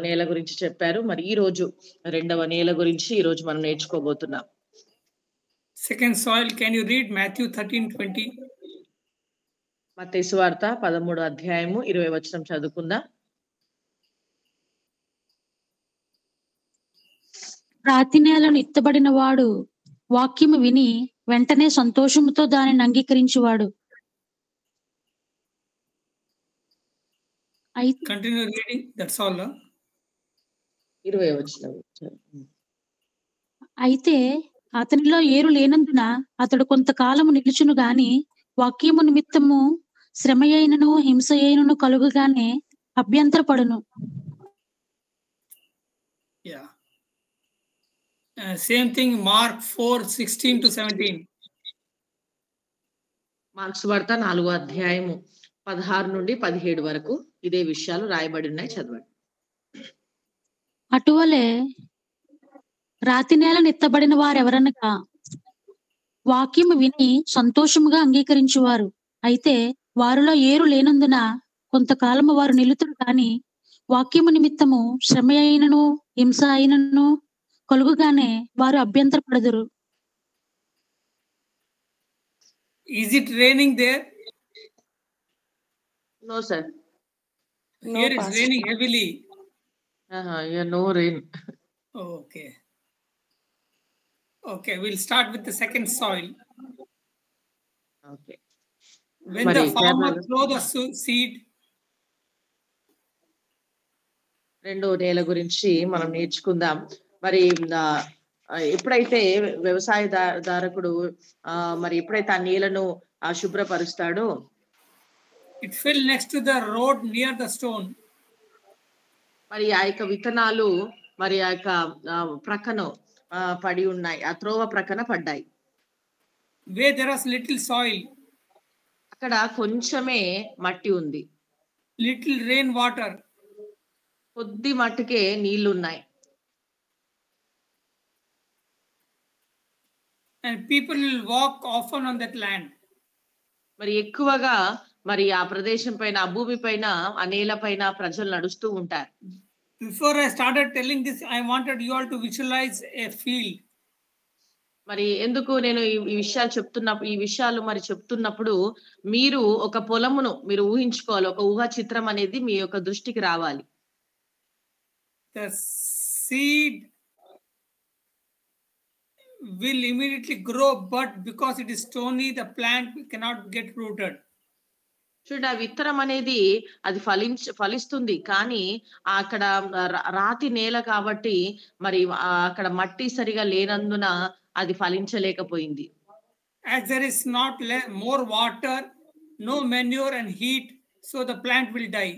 నేల గురించి చెప్పారు. మరి ఈ రోజు రెండవ నేల గురించి ఈ రోజు మనం నేర్చుకోబోతున్నాం. Second soil, can you read Matthew 13:20? మత్తయి సువార్త 13వ అధ్యాయము 20వ వచనం చదువుకుందాం. రాతి నేలను ఇత్తబడిన వాడు వాక్యము విని వెంటనే సంతోషముతో దానిని అంగీకరించువాడు. Continue reading, that's all. 20వ వచనం. అయితే అతనిలో ఏరు లేనందున అతడు కొంతకాలము నిలుచును గాని వాక్యము నిమిత్తము శ్రమయైనను హింసయైనను కలుగుగానే అభ్యంతరపడును. Yeah. Same thing, Mark 4:16-17. Marks వార్త 4వ అధ్యాయము 16 నుండి 17 వరకు ఇదే విషయాలు రాయబడి ఉన్నాయి. చదవండి. అటువలే రాతి నేలను ఎత్తబడిన వారెవరనగా వాక్యము విని సంతోషముగా అంగీకరించువారు. అయితే వారిలో ఏరు లేనందున కొంతకాలము వారు నిలుతురు కాని వాక్యము నిమిత్తము శ్రమ అయినను హింస అయినను కలుగుగానే వారు అభ్యంతరపడదురు. Is it raining there? No, sir. Here it's raining heavily. Yeah, no rain. Okay. Okay, we'll start with the second soil. Okay. When the farmer throws the seed, రెండో నేల గురించి మనం నేర్చుకుందాం. మరి ఎప్పుడైతే వ్యవసాయదారకుడు మరి ఎప్పుడైతే ఆ నేలను శుభ్రపరుస్తాడో, it fell next to the road near the stone. మరి ఆ యొక్క విత్తనాలు మరి ఆ యొక్క ప్రక్కన పడి ఉన్నాయి, ఆ త్రోవ ప్రక్కన పడ్డాయి. Where there was little soil, అక్కడ కొంచెమే మట్టి ఉంది. little rain water, కొద్ది మట్టుకే నీళ్లు ఉన్నాయి. and people will walk often on that land. మరి ఎక్కువగా మరి ఆ ప్రదేశం పైన, ఆ భూమి పైన, ఆ నేల పైన ప్రజలు నడుస్తూ ఉంటారు. Before I started telling this, I wanted you all to visualize a field. మరి ఎందుకు నేను ఈ విషయాలు మరి చెప్తున్నప్పుడు మీరు ఒక పొలమును మీరు ఊహించుకోవాలి. ఒక ఊహా చిత్రం అనేది మీ యొక్క దృష్టికి రావాలి. The seed will immediately grow, but because it is stony, the plant cannot get rooted. చూడండి, ఆ విత్తనం అనేది అది ఫలిస్తుంది, కానీ అక్కడ రాతి నేల కాబట్టి మరి అక్కడ మట్టి సరిగా లేనందున అది ఫలించలేకపోయింది. As there is not more water, no manure and heat, so the plant will die.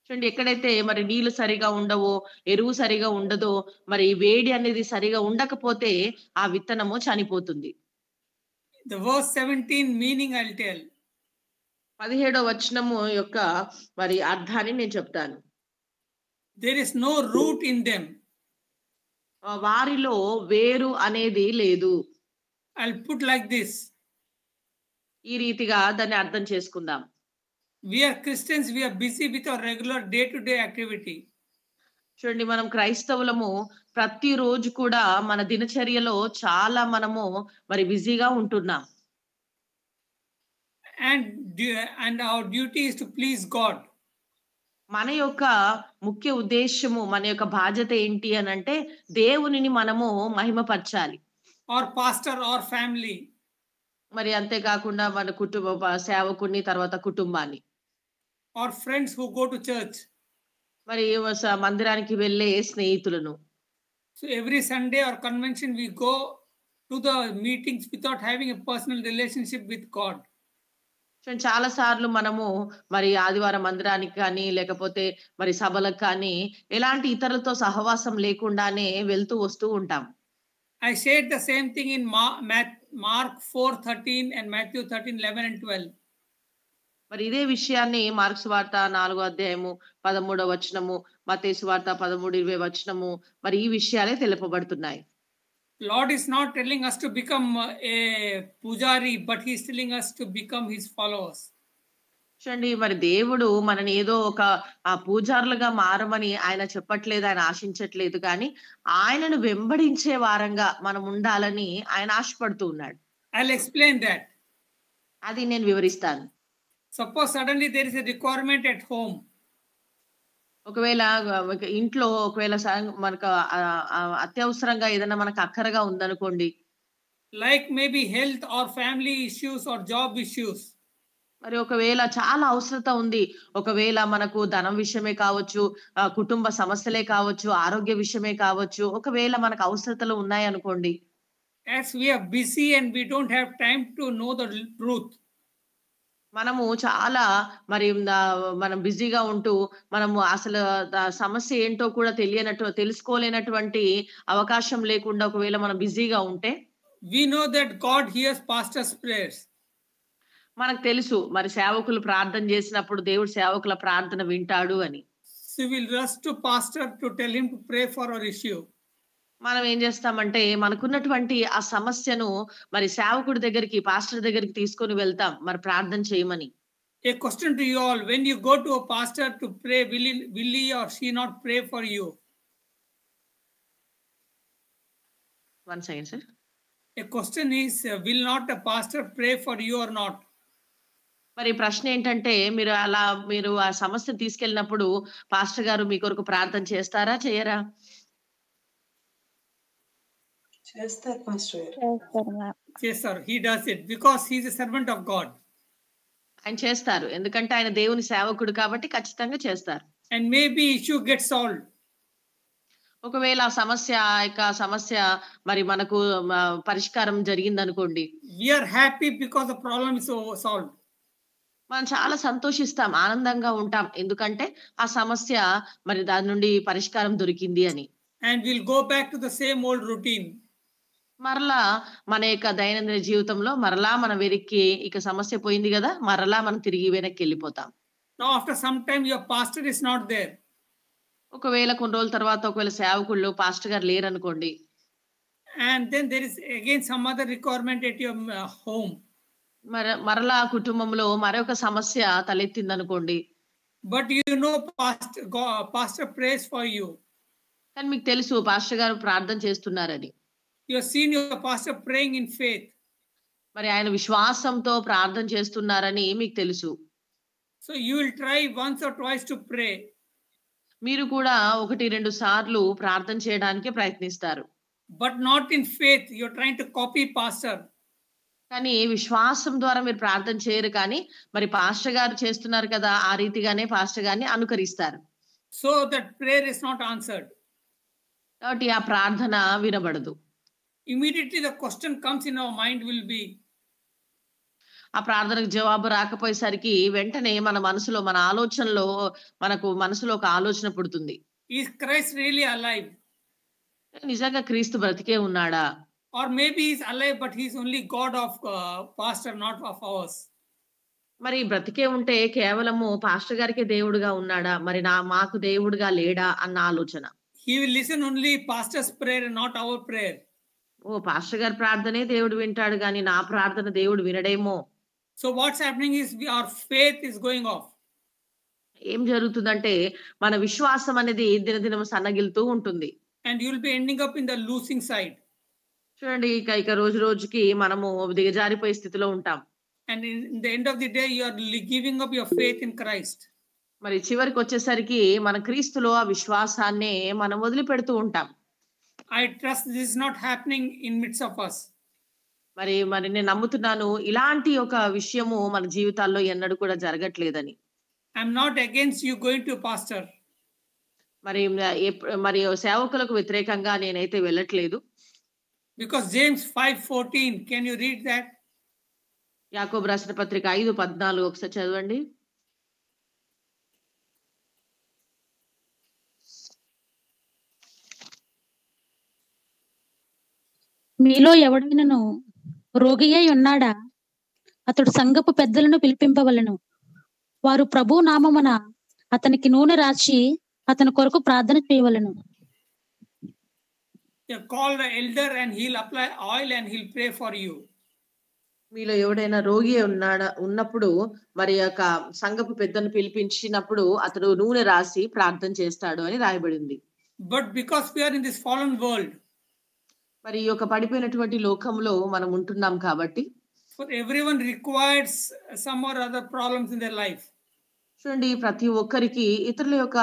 చూడండి, ఎక్కడైతే మరి నీళ్లు సరిగా ఉండవో, ఎరువు సరిగా ఉండదో, మరి వేడి అనేది సరిగా ఉండకపోతే ఆ విత్తనము చనిపోతుంది. The verse 17 meaning I'll tell. 17వ వచనము యొక్క మరి అర్థాన్ని నేను చెప్తాను. There is no root in them. వారిలో వేరు అనేది లేదు. I'll put like this. ఈ రీతిగా దాన్ని అర్థం చేసుకుందాం. We are Christians, we are busy with our regular day-to-day activity. చూడండి, మనం క్రైస్తవులము ప్రతిరోజు కూడా మన దినచర్యలో చాలా మనము మరి బిజీగా ఉంటున్నాం. And our duty is to please God. మన యొక్క ముఖ్య ఉద్దేశము, మన యొక్క బాధ్యత ఏంటి అని అంటే దేవునిని మనము మహిమపరచాలి. Or pastor or family. మరి అంతేకాకుండా మన కుటుంబ సేవకుని, తర్వాత కుటుంబాన్ని. Or friends who go to church. మరి మందిరానికి వెళ్ళే స్నేహితులను. So every Sunday or convention we go to the meetings without having a personal relationship with God. చాలా సార్లు మనము మరి ఆదివారం మందిరానికి కానీ లేకపోతే మరి సభలకు కానీ ఎలాంటి ఇతరులతో సహవాసం లేకుండానే వెళ్తూ వస్తూ ఉంటాం. I shared the same thing in Mark 4:13 and Matthew 13:11 and 12. మరి ఇదే విషయాన్ని మార్క్స్ వార్త 4వ అధ్యాయము 13వ వచనము, మత్తయి సువార్త 13:20 వచనము మరి ఈ విషయాలే తెలుపబడుతున్నాయి. Lord is not telling us to become a pujari, but he is telling us to become his followers. చూడండి మరి దేవుడు మనని ఏదో ఒక పూజారులుగా మారమని ఆయన చెప్పట్లేదు, ఆయన ఆశించట్లేదు. కానీ ఆయనను వెంబడించే వారంగా మనం ఉండాలని ఆయన ఆశపడుతూ ఉన్నాడు. I'll explain that. అది నేను వివరిస్తాను. Suppose suddenly there is a requirement at home. ఒకవేళ ఇంట్లో ఒకవేళ మనకు అత్యవసరంగా ఏదైనా మనకు అక్కరగా ఉందనుకోండి. Like maybe health or family issues or job issues. మరి ఒకవేళ చాలా అవసరత ఉంది. ఒకవేళ మనకు ధనం విషయమే కావచ్చు, కుటుంబ సమస్యలే కావచ్చు, ఆరోగ్య విషయమే కావచ్చు. ఒకవేళ మనకు అవసరతలు ఉన్నాయనుకోండి. As we are busy and we don't have time to know the truth. మనము చాలా మరి మనం బిజీగా ఉంటూ మనము అసలు సమస్య ఏంటో కూడా తెలుసుకోలేనటువంటి అవకాశం లేకుండా ఒకవేళ మనం బిజీగా ఉంటే, we know that God hears pastors' prayers. మనకు తెలుసు మరి సేవకులు ప్రార్థన చేసినప్పుడు దేవుడు సేవకుల ప్రార్థన వింటాడు అని. So we'll rush to pastor to tell him to pray for our issue. మనం ఏం చేస్తామంటే మనకున్నటువంటి ఆ సమస్యను మరి సేవకుడి దగ్గరికి, పాస్టర్ దగ్గరికి తీసుకొని వెళ్తాం మరి ప్రార్థన చేయమని. A question to you all: when you go to a pastor to pray, will he or she not pray for you? One second, sir. A question is, will not a pastor pray for you or not? మరి ప్రశ్న ఏంటంటే మీరు ఆ సమస్య తీసుకెళ్ళినప్పుడు pastor గారు మీ కొరకు ప్రార్థన చేస్తారా, చేయరా? చేస్తారు pastor. Yes sir, he does it because he is a servant of God. ఆయన చేస్తారు, ఎందుకంటే ఆయన దేవుని సేవకుడు కాబట్టి ఖచ్చితంగా చేస్తారు. And maybe issue gets solved. ఒకవేళ సమస్య మరి మనకు పరిష్కారం జరిగిందనుకోండి. We are happy because the problem is solved. మనం చాలా సంతోషిస్తాం, ఆనందంగా ఉంటాం, ఎందుకంటే ఆ సమస్య మరి దాని నుండి పరిష్కారం దొరికింది అని. And we'll go back to the same old routine. మరలా మన యొక్క దైనందిన జీవితంలో మరలా మన వెనక్కి ఇక సమస్య పోయింది కదా, మరలా మనం తిరిగి వెనక్కి వెళ్ళిపోతాం. Now after some time your pastor is not there. ఒకవేళ కొన్ని రోజుల తర్వాత ఒకవేళ సేవకుళ్ళు పాస్టర్ గారు లేరనుకోండి. And then there is again some other requirement at your home. మరలా కుటుంబంలో మరొక సమస్య తలెత్తింది అనుకోండి. But you know pastor prays for you. కానీ మీకు తెలుసు పాస్టర్ గారు ప్రార్థన చేస్తున్నారని. You have seen your pastor praying in faith. మరి ఆయన విశ్వాసంతో ప్రార్థన చేస్తున్నారని మీకు తెలుసు. So you will try once or twice to pray. మీరు కూడా 1-2 సార్లు ప్రార్థన చేయడానికి ప్రయత్నిస్తారు. But not in faith. You are trying to copy pastor. కానీ విశ్వాసం ద్వారా మీరు ప్రార్థన చేయరు, కానీ మరి పాస్టర్ గారు చేస్తున్నారు కదా ఆ రీతిగానే పాస్టర్ గారిని అనుకరిస్తారు. So that prayer is not answered. కాబట్టి ఆ ప్రార్థన వినబడదు. Immediately the question comes in our mind will be, ఆ ప్రార్థనకు జవాబు రాకపోయేసరికి వెంటనే మన మనసులో, మన ఆలోచనలో మనసులో ఒక ఆలోచన పుడుతుంది. is Christ really alive? నిజంగా క్రీస్తు బ్రతికే ఉన్నాడా? Or maybe he's alive but he's only God of pastor, not of ours. మరి బ్రతికే ఉంటే కేవలము పాస్టర్ గారికే దేవుడుగా ఉన్నాడా, మరి మాకు దేవుడుగా లేడా అన్న ఆలోచన. He will listen only pastor's prayer and not our prayer. ఓ పాస్టర్ గారి ప్రార్థనే దేవుడు వింటాడు కానీ నా ప్రార్థన దేవుడు వినడేమో. So what's happening is our faith is going off. ఏం జరుగుతుందంటే మన విశ్వాసం అనేది దినదినం సన్నగిలుతూ ఉంటుంది. And you will be ending up in the losing side. చూడండి ఇక రోజు రోజుకి మనము దిగజారిపోయే స్థితిలో ఉంటాం. And in the end of the day you are giving up your faith in Christ. మరి చివరికి వచ్చేసరికి మన క్రీస్తులో ఆ విశ్వాసాన్ని మనం వదిలిపెడుతూ ఉంటాం. I trust this is not happening in midst of us. మరి నేను నమ్ముతున్నాను ఇలాంటి ఒక విషయము మన జీవితాల్లో ఎన్నడూ కూడా జరగట్లేదని. I'm not against you going to pastor. మరి సేవకులకు వ్యతిరేకంగా నేనైతే వెళ్ళట్లేదు. Because James 5:14, can you read that? యాకోబు రాసిన పత్రిక 5:14 ఒకసారి చదవండి. మీలో ఎవడైనను రోగియై ఉన్నాడా, అతడు సంఘపు పెద్దలను పిలిపింపవలెను. వారు ప్రభు నామమున అతనికి నూనె రాచి అతని కొరకు ప్రార్థన చేయవలెను. You call the elder and he'll apply oil and he'll pray for you. మీలో ఎవడైనా రోగి ఉన్నప్పుడు మరి యొక్క సంఘపు పెద్దను పిలిపించినప్పుడు అతడు నూనె రాసి ప్రార్థన చేస్తాడు అని రాయబడింది. But because we are in this fallen world, మరి ఈ యొక్క పడిపోయినటువంటి లోకంలో మనం ఉంటున్నాం కాబట్టి for everyone requires some or other problems in their life. చూడండి, ప్రతి ఒక్కరికి ఇతరుల యొక్క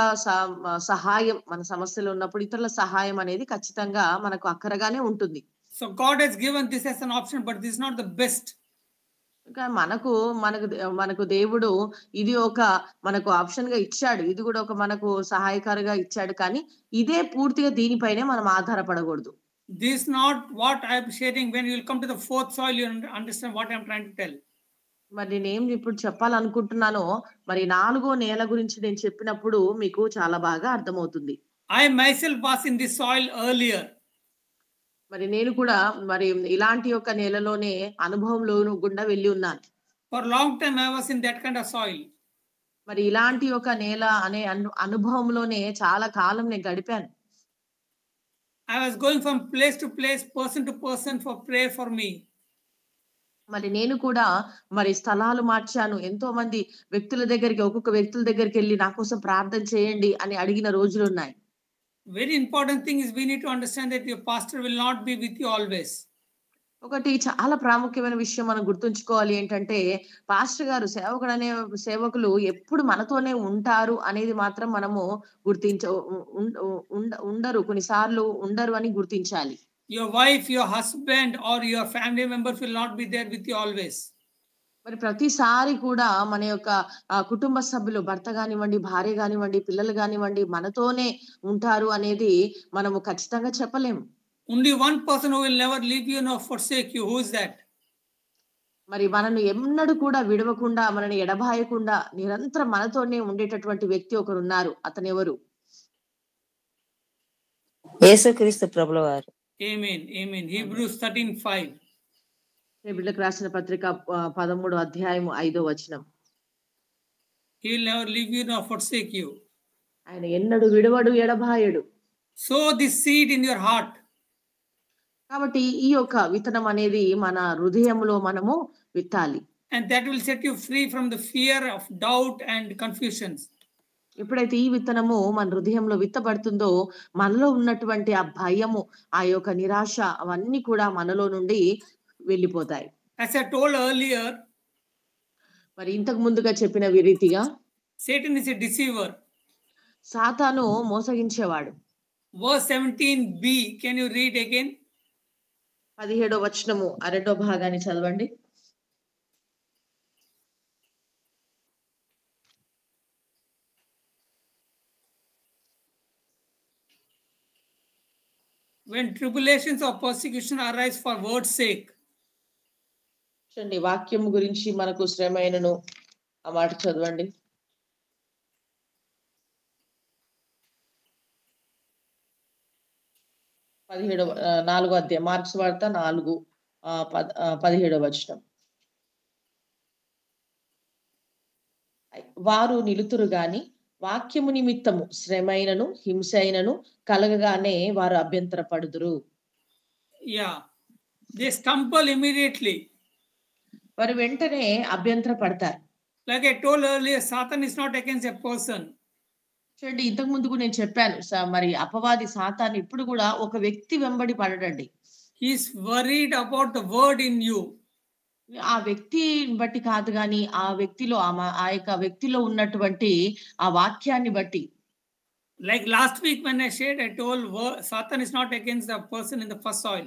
సహాయం, మన సమస్యలు ఉన్నప్పుడు ఇతరుల సహాయం అనేది ఖచ్చితంగా మనకు అక్కరగానే ఉంటుంది. So God has given this as an option, but this is not the best. ఇంకా మనకు మనకు మనకు దేవుడు ఇది ఒక మనకు ఆప్షన్ గా ఇచ్చాడు, ఇది కూడా ఒక మనకు సహాయకారిగా ఇచ్చాడు, కానీ ఇదే పూర్తిగా దీనిపైనే మనం ఆధారపడకూడదు. This is not what I am sharing. When you will come to the fourth soil, you understand what I am trying to tell. మరి నేను ఇప్పుడు చెప్పాలనుకుంటున్నానో, మరి 4వ నేల గురించి నేను చెప్పినప్పుడు మీకు చాలా బాగా అర్థమవుతుంది. I myself was in this soil earlier. మరి నేను కూడా మరి ఇలాంటి ఒక నేలలోనే అనుభవంలో గుండా వెళ్ళి ఉన్నాను. For a long time I was in that kind of soil. మరి ఇలాంటి ఒక నేల అనే అనుభవంలోనే చాలా కాలం నేను గడిపాను. I was going from place to place, person to person for prayer for me. మరి నేను కూడా మరి స్థలాలు మార్చాను. ఎంతో మంది వ్యక్తుల దగ్గరికి, ఒక్కొక్క వ్యక్తుల దగ్గరికి వెళ్ళి నా కోసం ప్రార్థన చేయండి అని అడిగిన రోజులు ఉన్నాయి. Very important thing is we need to understand that your pastor will not be with you always. ఒకటి చాలా ప్రాముఖ్యమైన విషయం మనం గుర్తుంచుకోవాలి ఏంటంటే, పాస్టర్ గారు సేవకులు ఎప్పుడు మనతోనే ఉంటారు అనేది మాత్రం మనము ఉండరు, కొన్నిసార్లు ఉండరు అని గుర్తించాలి. Your wife, your husband or your family members will not be there with you always. మరి ప్రతిసారి కూడా మన యొక్క కుటుంబ సభ్యులు, భర్త కానివ్వండి, భార్య కానివ్వండి, పిల్లలు కానివ్వండి మనతోనే ఉంటారు అనేది మనము ఖచ్చితంగా చెప్పలేము. Only one person who will never leave you nor forsake you. Who is that? మరి మనను ఎన్నడూ కూడా విడవకుండా, మనని ఎడబాయకుండా నిరంతరం మనతోనే ఉండేటటువంటి వ్యక్తి ఒకరు ఉన్నారు. అతను ఎవరు? యేసుక్రీస్తు ప్రభువారు. Amen. Amen. Hebrews 13:5. హెబ్రీయులకు రాసిన పత్రిక 13వ అధ్యాయం 5వ వచనం. He will never leave you nor forsake you. ఆయన ఎన్నడూ విడవడు, ఎడబాయడు. Sow this seed in your heart. కాబట్టి ఈ యొక్క విత్తనం అనేది మన హృదయంలో మనము విత్తాలి. And that will set you free from the fear of doubt and confusions. ఎప్పుడైతే ఈ విత్తనము మన హృదయంలో విత్తబడుతుందో, మనలో ఉన్నటువంటి ఆ భయము, ఆ యొక్క నిరాశ అవన్నీ కూడా మనలో నుండి వెళ్ళిపోతాయి. As I told earlier, మరి ఇంతకు ముందుగా చెప్పిన రీతిగా Satan is a deceiver. సాతాను మోసగించేవాడు. Verse 17b, can you read again? 17వ వచనము 2వ భాగాన్ని చదవండి. When tribulations or persecution arise for word's sake. చూడండి, వాక్యం గురించి మనకు శ్రమైనను ఆ మాట చదవండి. 4వ అధ్యాయం, మార్క్స్ వార్త 4:17వ వచనం. వారు నిలుతురు గాని వాక్యము నిమిత్తము శ్రమైనను హింసైనను కలగగానే వారు అభ్యంతరపడుదురు. Yeah, they stumble immediately. వారు వెంటనే అభ్యంతర పడతారు. Like I told earlier, Satan is not against a person. చూడండి, ఇంతకు ముందుకు నేను చెప్పాను, మరి అపవాది సాతాను ఇప్పుడు కూడా ఒక వ్యక్తి వెంబడి పడడండి. He is worried about the word in you. ఆ వ్యక్తి బట్టి కాదు గాని ఆ వ్యక్తిలో ఆ యొక్క వ్యక్తిలో ఉన్నటువంటి ఆ వాక్యాన్ని బట్టి. Like last week when I shared, I told Satan is not against the person in the first soil.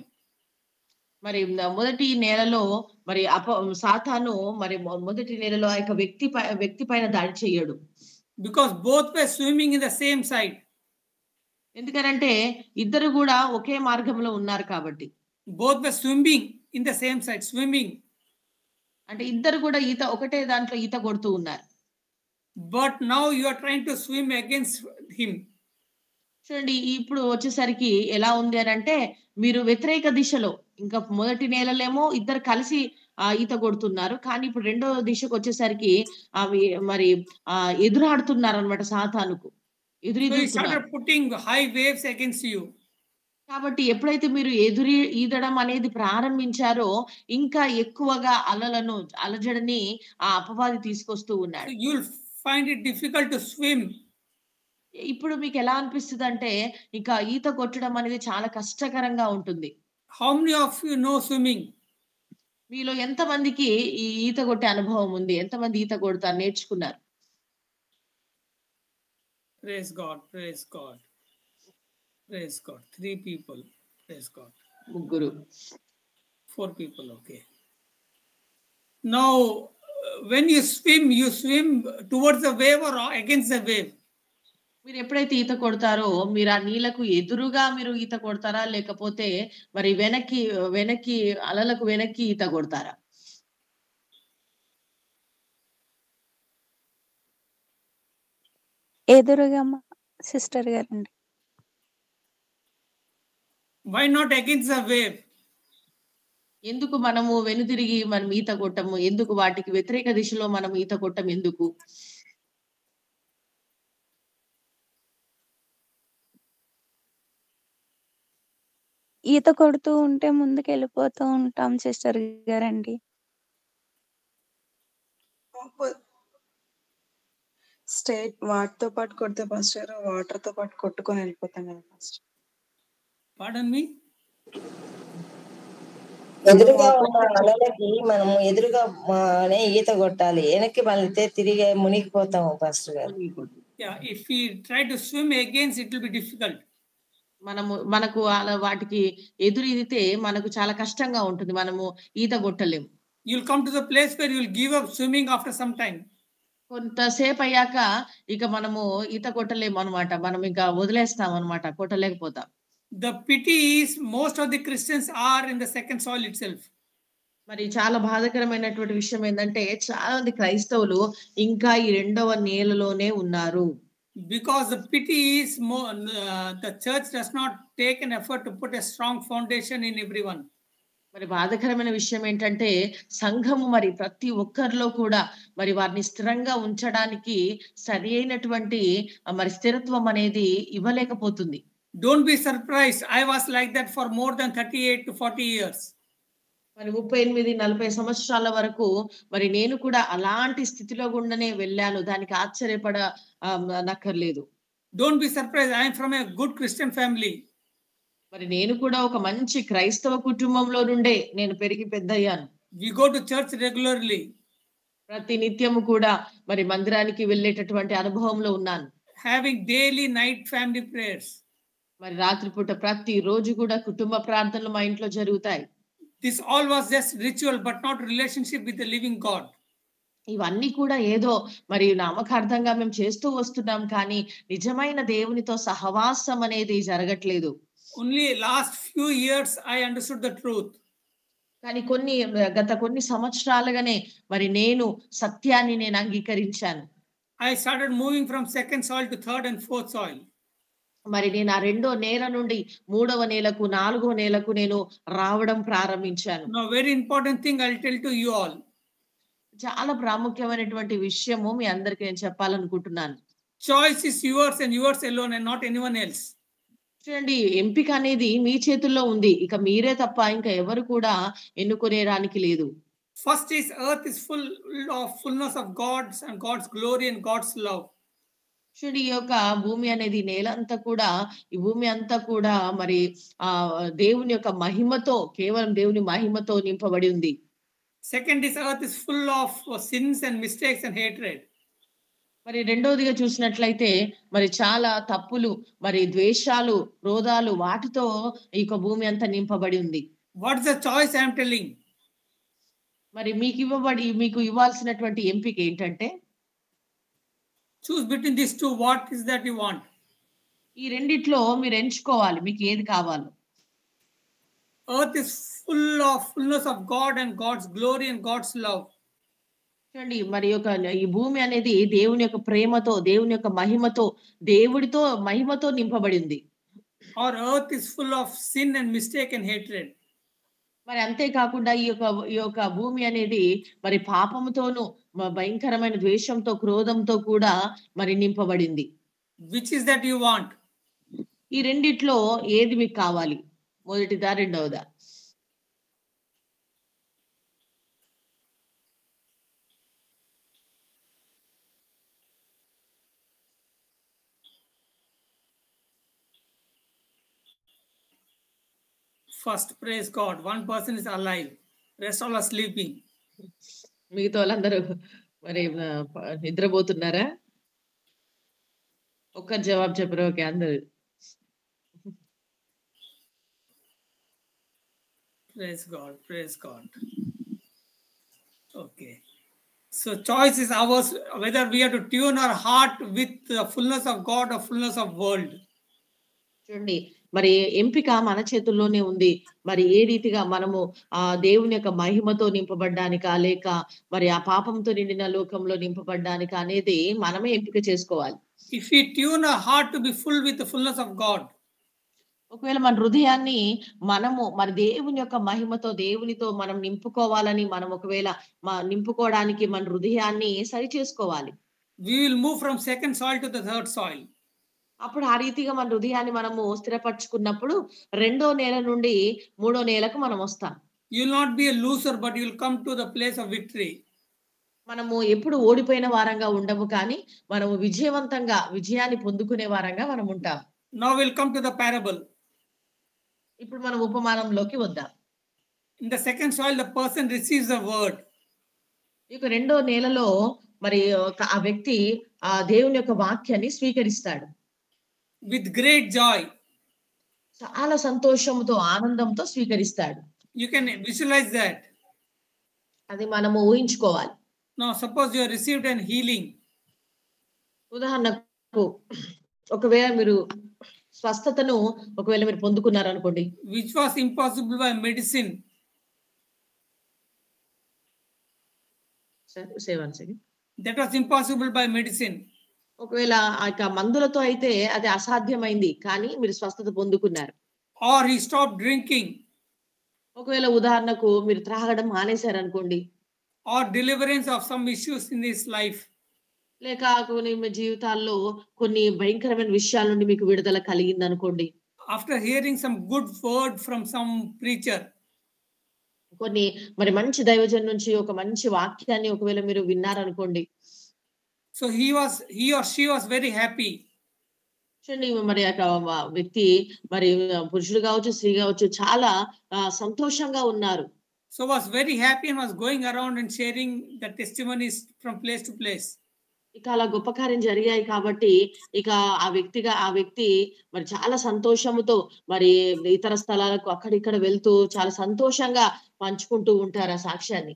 మరి మొదటి నేలలో మరి సాతాను మరి మొదటి నేలలో ఆ యొక్క వ్యక్తి పైన దాడి చేయడు. Because both were swimming in the same side. ఎందుకంటే ఇద్దరు కూడా ఒకే మార్గంలో ఉన్నారు కాబట్టి. Both were swimming in the same side, swimming. అంటే ఇద్దరు కూడా ఒకటే దాంట్లో ఈత కొడుతూ ఉన్నారు. But now you are trying to swim against him. చూడండి, ఇప్పుడు వచ్చేసరికి ఎలా ఉంది అని అంటే, మీరు వ్యతిరేక దిశలో, ఇంకా మొదటి నేలలేమో ఇద్దరు కలిసి ఈత కొడుతున్నారు, కానీ ఇప్పుడు రెండో దిశకు వచ్చేసరికి అవి మరి ఎదురాడుతున్నారు అనమాట. సాతానుకు putting high waves against you. కాబట్టి ఎప్పుడైతే మీరు ఈదడం అనేది ప్రారంభించారో ఇంకా ఎక్కువగా అలజడిని ఆ అపవాది తీసుకొస్తూ So ఉన్నాడు. you'll find it difficult to swim. ఇప్పుడు మీకు ఎలా అనిపిస్తదంటే ఇంకా ఈత కొట్టడం అనేది చాలా కష్టకరంగా ఉంటుంది. How many of you know swimming? మీలో ఎంతమందికి ఈ ఈత కొట్టే అనుభవం ఉంది? ఎంతమంది ఈత కొడతారు నేర్చుకున్నారు? Praise God, praise God, praise God. 3 people, praise God. ముగ్గురు. 4 people, okay. Now, when you swim towards the wave or against the wave? మీరు ఎప్పుడైతే ఈత కొడతారో మీరు ఆ నీళ్లకు ఎదురుగా మీరు ఈత కొడతారా? లేకపోతే మరి వెనక్కి అలలకు వెనక్కి ఈత కొడతారా? ఎదురుగా మా సిస్టర్ గారండి. Why not against the wave? ఎందుకు మనము వెనుదిరిగి మనం ఈత కొట్టము? ఎందుకు వాటికి వ్యతిరేక దిశలో మనం ఈత కొట్టం ఎందుకు? ఈత కొడుతూ ఉంటే ముందుకెళ్ళిపోతూ ఉంటాం సిస్టర్ గారండి. స్టేట్ వాటితో పాటు కొడితే పాస్టర్ వాటర్ తో పాటు కొట్టుకొని వెళ్ళిపోతాం కదా పాస్టర్. Pardon me? ఎదురుగా ఉన్న అలలకి మనము ఎదురుగానే ఈత కొట్టాలి. వెనక్కి మళ్ళీ తిరిగి మునిగిపోతాము పాస్టర్ గారు. Yeah, if we try to swim against, it will be difficult. మనకు వాటికి ఎదురు ఈదితే మనకు చాలా కష్టంగా ఉంటుంది. మనము ఈత కొట్టలేము. You'll come to the place where you'll give up swimming after some time. కొంతసేపు అయ్యాక ఇక మనము ఈత కొట్టలేము అన్నమాట. మనం ఇంకా వదిలేస్తాం అన్నమాట, కొట్టలేకపోతాం. The pity is most of the Christians are in the second soil itself. మరి చాలా బాధాకరమైనటువంటి విషయం ఏంటంటే చాలా మంది క్రైస్తవులు ఇంకా ఈ రెండవ నేలలోనే ఉన్నారు. Because the pity is the church does not take an effort to put a strong foundation in everyone. మరి బాధాకరమైన విషయం ఏంటంటే సంఘము మరి ప్రతి ఒక్కరిలో కూడా మరి వారిని స్థిరంగా ఉంచడానికి సరి అయినటువంటి మరి స్థిరత్వం అనేది ఇవ్వలేకపోతుంది. Don't be surprised. I was like that for more than 38 to 40 years. మరి 38-40 సంవత్సరాల వరకు మరి నేను కూడా అలాంటి స్థితిలో గుండానే వెళ్ళాను. దానికి ఆశ్చర్యపడ నక్కర్లేదు. Don't be surprised. I am from a good Christian family. మరి నేను కూడా ఒక మంచి క్రైస్తవ కుటుంబంలో నుండే నేను పెరిగి పెద్దయ్యాను. We go to church regularly. ప్రతి నిత్యము కూడా మరి మందిరానికి వెళ్ళేటటువంటి అనుభవంలో ఉన్నాను. Having daily night family prayers. మరి రాత్రిపూట ప్రతి రోజు కూడా కుటుంబ ప్రార్థనలు మా ఇంట్లో జరుగుతాయి. This all was just ritual but not relationship with the living God. ఇవన్నీ కూడా ఏదో మరి నామకార్థంగా మేము చేస్తూ వస్తున్నాం కానీ నిజమైన దేవునితో సహవాసం అనేది జరగట్లేదు. Only last few years I understood the truth. కానీ గత కొన్ని సంవత్సరాలుగానే మరి నేను సత్యాన్ని నేను అంగీకరించాను. I started moving from second soil to third and fourth soil. మరి నేను ఆ రెండో నేల నుండి మూడవ నేలకు నాలుగో నేలకు నేను రావడం ప్రారంభించాను. Now very important thing I'll tell to you all. చాలా ప్రాముఖ్యమైనటువంటి విషయము మీ అందరికీ నేను చెప్పాలనుకుంటున్నాను. Choice is yours and yours alone and not anyone else. చూడండి, ఎంపిక అనేది మీ చేతుల్లో ఉంది. ఇక మీరే తప్ప ఇంకా ఎవరు కూడా ఎన్నుకునేడానికి లేదు. First is earth is full of fullness of God's and God's glory and God's love. చూడండి, ఈ యొక్క భూమి అనేది నేల అంతా కూడా ఈ భూమి అంతా కూడా మరి దేవుని యొక్క మహిమతో కేవలం దేవుని మహిమతో నింపబడి ఉంది. Second is earth is full of sins and mistakes and hatred. మరి రెండోదిగా చూసినట్లయితే మరి చాలా తప్పులు మరి ద్వేషాలు క్రోధాలు వాటితో ఈ యొక్క భూమి అంతా నింపబడి ఉంది. What is the choice I am telling? మరి మీకు ఇవ్వాల్సినటువంటి ఎంపిక ఏంటంటే choose between these two. What is that you want? ఈ రెండిట్లో మీరు ఎంచుకోవాలి మీకు ఏది కావాలో. Earth is full of fullness of God and God's glory and God's love. చూడండి, మరి ఈ భూమి అనేది దేవుని యొక్క ప్రేమతో దేవుని యొక్క మహిమతో దేవుడితో మహిమతో నింపబడింది. Or earth is full of sin and mistake and hatred. మరి అంతేకాకుండా ఈ యొక్క భూమి అనేది మరి పాపముతోను భయంకరమైన ద్వేషంతో క్రోధంతో కూడా మరి నింపబడింది. Which is that you want? ఈ రెండిట్లో ఏది మీకు కావాలి? మొదటిదా, రెండవదా? First, praise God. One person is alive. Rest all are sleeping. మిగతా వాళ్ళందరూ మరి నిద్రపోతున్నారా? ఒక్కరు జవాబు చెప్పరు. ఓకే, అందరూ. Praise God. Praise God. Okay. So choice is ours whether we have to tune our heart with the fullness of God or fullness of world. చూడండి, మరి ఎంపిక మన చేతుల్లోనే ఉంది. మరి ఏ రీతిగా మనము దేవుని యొక్క మహిమతో నింపబడ్డానికా, లేక మరి ఆ పాపంతో నిండిన లోకంలో నింపబడ్డానికా అనేది మనమే ఎంపిక చేసుకోవాలి. If we tune our heart to be full with the fullness of God, ఒకవేళ మన హృదయాన్ని మనము మరి దేవుని యొక్క మహిమతో, దేవునితో మనం నింపుకోవాలని మనం ఒకవేళ నింపుకోవడానికి మన హృదయాన్ని సరి చేసుకోవాలి. we will move from second soil to the third soil. అప్పుడు ఆ రీతిగా మన హృదయాన్ని మనము స్థిరపరచుకున్నప్పుడు రెండో నేల నుండి మూడో నేలకు మనం వస్తాం. You will not be a loser, but you will come to the place of victory. మనము ఎప్పుడు ఓడిపోయిన వారంగా ఉండము, కానీ మనము విజయవంతంగా విజయాన్ని పొందుకునే వారంగా మనం ఉంటాం. Now we'll come to the parable. ఇప్పుడు మనం ఉపమానంలోకి వద్దాం. In the second soil, the person receives the word. ఇక రెండో నేలలో మరి ఆ వ్యక్తి ఆ దేవుని యొక్క వాక్యాన్ని స్వీకరిస్తాడు. With great joy. చాలా సంతోషంతో, ఆనందంతో స్వీకరిస్తాడు. You can visualize that. అది మనము ఊహించుకోవాలి. Now suppose you have received an healing. ఉదాహరణకు ఒకవేళ మీరు స్వస్థతను ఒకవేళ మీరు పొందుకున్నారు అనుకోండి, which was impossible by medicine. That was impossible by medicine. ఒకవేళ ఆ మందులతో అయితే అది అసాధ్యమైంది, కానీ మీరు స్వస్థత పొందుకున్నారు. Or he stopped drinking. ఒకవేళ ఉదాహరణకు మీరు త్రాగడం మానేశారు అనుకోండి. Or deliverance of some issues in his life. లేక కొన్ని మీ జీవితాల్లో కొన్ని భయంకరమైన విషయాల నుండి మీకు విడుదల కలిగింది అనుకోండి. After hearing some good word from some preacher. కొన్ని మరి మంచి దైవజన్ నుంచి ఒక మంచి వాక్యాన్ని ఒకవేళ మీరు విన్నారనుకోండి. So he or she was very happy. చూడండి, మరి ఆ వ్యక్తి మరి పురుషుడు కావచ్చు, స్త్రీ కావచ్చు, చాలా సంతోషంగా ఉన్నారు. So was very happy and was going around and sharing the testimonies from place to place. ఇక అలా గొప్ప కార్యం జరిగాయి కాబట్టి ఇక ఆ వ్యక్తి మరి చాలా సంతోషముతో మరి ఇతర స్థలాలకు అక్కడిక్కడ వెళ్తూ చాలా సంతోషంగా పంచుకుంటూ ఉంటారు ఆ సాక్ష్యాన్ని.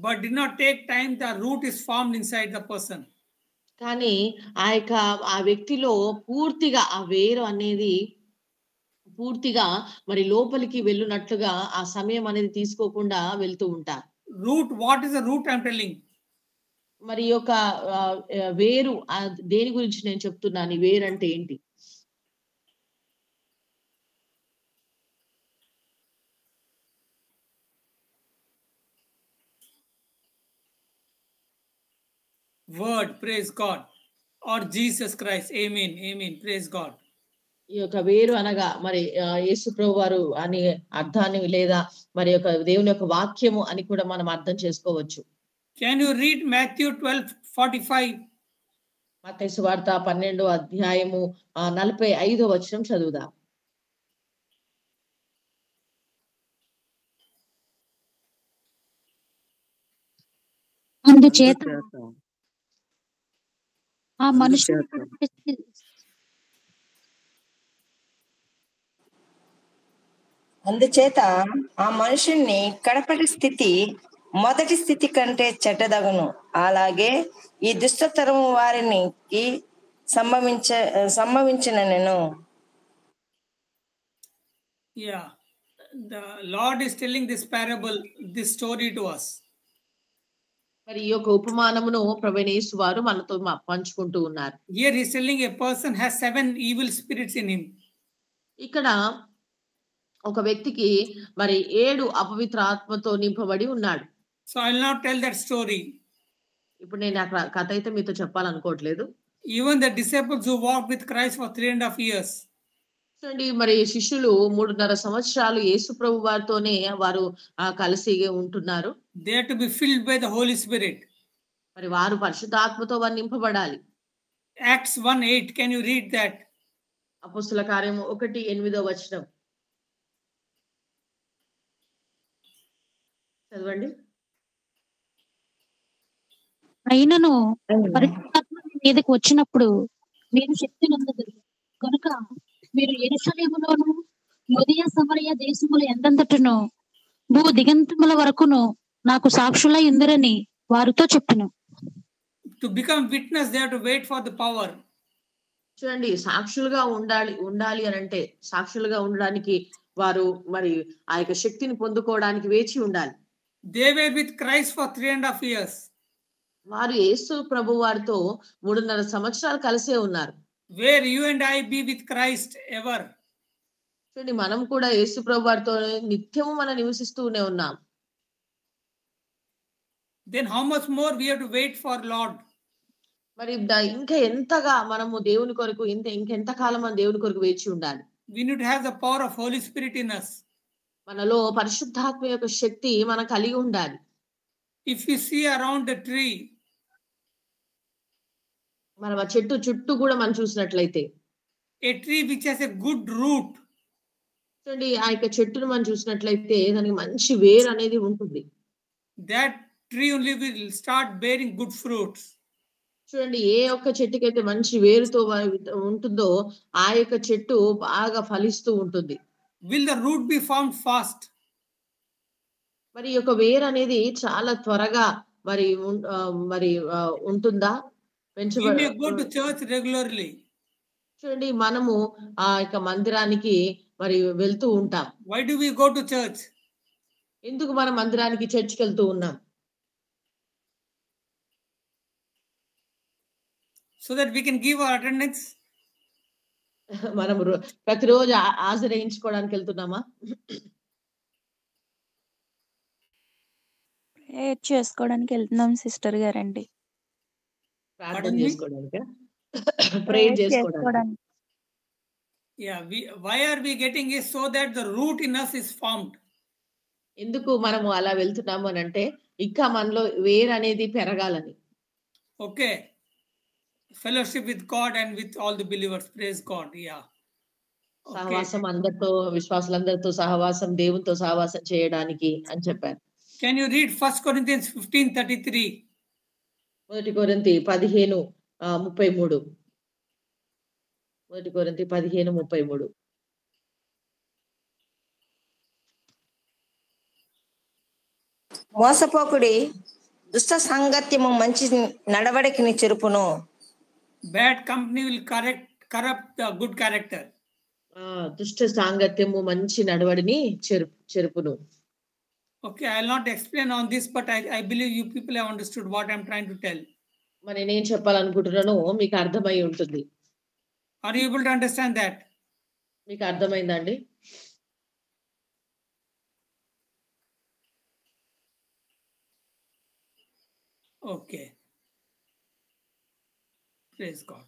But did not take time, the root is formed inside the person. కానీ ఆ వ్యక్తిలో పూర్తిగా ఆ వేరు అనేది పూర్తిగా మరి లోపలికి వెళ్ళునట్లుగా ఆ సమయం అనేది తీసుకోకుండా వెళ్తూ ఉంటారు. Root, what is the root I'm telling? మరి యొక్క వేరు దేని గురించి నేను చెప్తున్నాను? ఈ వేరు అంటే ఏంటి? Word, praise God, or Jesus Christ. Amen, amen, praise God. ఈ యొక్క వేరు అనగా మరి యేసు ప్రభువారు అని అర్థాన్ని, లేదా మరి యొక్క దేవుని యొక్క వాక్యము అని కూడా మనం అర్థం చేసుకోవచ్చు. Can you read Matthew 12:45? మత్తయి సువార్త 12వ అధ్యాయము 45వ వచనం చదువుదాం. అందుచేత ఆ మనుషుడు అందుచేత ఆ మనుషుణ్ణి కడపటి స్థితి మొదటి స్థితి కంటే చెడ్డదగును. అలాగే ఈ దుష్టతరం వారికి సంభవించిన నేను. Yeah, the Lord is telling this parable, this story to us. మరి ఈ యొక్క ఉపమానమును ప్రభువైన యేసు వారు మనతో పంచుకుంటూ ఉన్నారు. Here he is telling a person has 7 evil spirits in him. ఇక్కడ ఒక వ్యక్తికి మరి 7 అపవిత్ర ఆత్మతో నింపబడి ఉన్నాడు. So I will not tell that story. ఇప్పుడు నేను ఆ కథ అయితే మీతో చెప్పాలనుకోవట్లేదు. Even the disciples who walked with Christ for 3.5 years. చూడండి మరి శిష్యులు 3.5 సంవత్సరాలు యేసు ప్రభు వారితోనే వారు కలిసి ఉంటున్నారు. They are to be filled by the Holy Spirit. మరి వారు పరిశుద్ధాత్మతో వారు నింపబడాలి. Acts 1:8. Can you read that? అపోస్తల కార్యము 1:8 చదవండి. అయినను పరిశుద్ధాత్మ మీ మీదకి వచ్చినప్పుడు మీరు శక్తి నొందుదురు కనుక మీరు యెరూషలేములోను యూదయ సమరయ దేశముల ఎందంతటను భూ దిగంతముల వరకును నాకు సాక్షులై ఉందరని వారితో చెప్పెను. To become witness, they have to wait for the power. చూడండి సాక్షులుగా ఉండాలి అని అంటే సాక్షులుగా ఉండడానికి వారు మరి ఆ యొక్క శక్తిని పొందుకోవడానికి వేచి ఉండాలి. They were with Christ for 3.5 years. వారు యేసు ప్రభు వారితో 3.5 సంవత్సరాలు కలిసే ఉన్నారు. Where you and I be with Christ ever. చూడండి మనం కూడా యేసు ప్రభు వారితో నిత్యము మనం నివసిస్తూనే ఉన్నాం. Then how much more we have to wait for Lord. మరి ఇంకా ఎంతగా మనము దేవుని కొరకు ఇంకెంత కాలం మనం దేవుని కొరకు వేచి ఉండాలి. We need to have the power of Holy Spirit in us. మనలో పరిశుద్ధాత్మ యొక్క శక్తి మనం కలిగి ఉండాలి. If you see around the tree, మనం ఆ చెట్టు చుట్టూ కూడా మనం చూసినట్లయితే a tree which has a good root, చూడండి ఆ యొక్క చెట్టును మనం చూసినట్లయితే దానికి మంచి వేరు అనేది ఉంటుంది. that tree only will start bearing good fruits. చూడండి ఏ ఒక్క చెట్టుకైతే మంచి వేరుతో ఉంటుందో ఆ యొక్క చెట్టు బాగా ఫలిస్తూ ఉంటుంది. Will the root be found fast? మరి ఈ యొక్క వేరు అనేది చాలా త్వరగా మరి ఉంటుందా? We may go to church regularly. చూడండి మనము ఆ యొక్క మందిరానికి మరి వెళ్తూ ఉంటాం. Why do we go to church? ఎందుకు మనం మందిరానికి చర్చికి వెళ్తూ ఉన్నాం? So that we can give our attendance. మనం ప్రతిరోజు హాజరేయించుకోవడానికి వెళ్తున్నామా? ప్రేయర్ చేసుకోవడానికి వెళ్తున్నాం సిస్టర్ గారండి. ప్రార్థన చేసుకోవడానికి, ప్రేయర్ చేసుకోవడానికి. Yeah, why are we getting it? So that the root in us is formed. ఎందుకు మనము అలా వెళ్తున్నాము అని అంటే ఇంకా మనలో వేరు అనేది పెరగాలని. Okay. Fellowship with God and with all the believers. Praise God. Yeah. సహవాసం అందరితో విశ్వాసులందరితో సహవాసం దేవునితో సహవాసం చేయడానికి అని చెప్పారు. Can you read 1 Corinthians 15:33? 1 కొరింథీ 15:33. 1 కొరింథీ 15:33. మోసపోకుడి, దుష్ట సాంగత్యము మంచి నడవడికని చెరుపును. Bad company will corrupt the good character. దుష్ట సాంగత్యము మంచి నడవడిని చెరుపును. Okay, I'll not explain on this, but I believe you people have understood what I'm trying to tell. మరి నేను చెప్పాలనుకుంటున్నాను మీకు అర్థమై ఉంటుంది. Are you able to understand that? మీకు అర్థమైందండి? Okay. Praise God.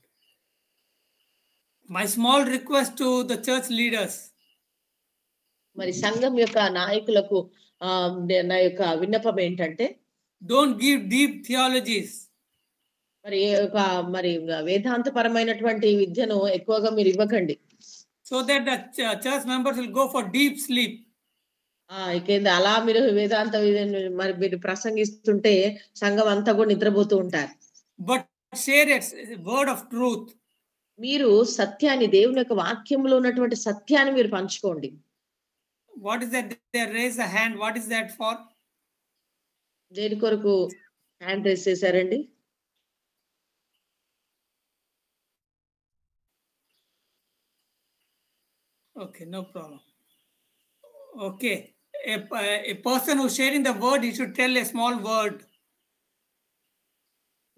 My small request to the church leaders. మరి సంఘం యొక్క నాయకులకు నా యొక్క విన్నపం ఏంటంటే don't give deep theologies. మరి వేదాంతపరమైనటువంటి విద్యను ఎక్కువగా మీరు ఇవ్వకండి. So that the church members will go for deep sleep. అలా మీరు వేదాంత మరి మీరు ప్రసంగిస్తుంటే సంఘం అంతా కూడా నిద్రపోతూ ఉంటారు. But share a word of truth. మీరు సత్యాన్ని, దేవుని యొక్క వాక్యంలో ఉన్నటువంటి సత్యాన్ని మీరు పంచుకోండి. What is that? They raise the hand. What is that for? దేని కొరకు హ్యాండ్ రైజ్ చేశారండి? Okay, no problem. Okay, a person who's sharing the word, he should tell a small word.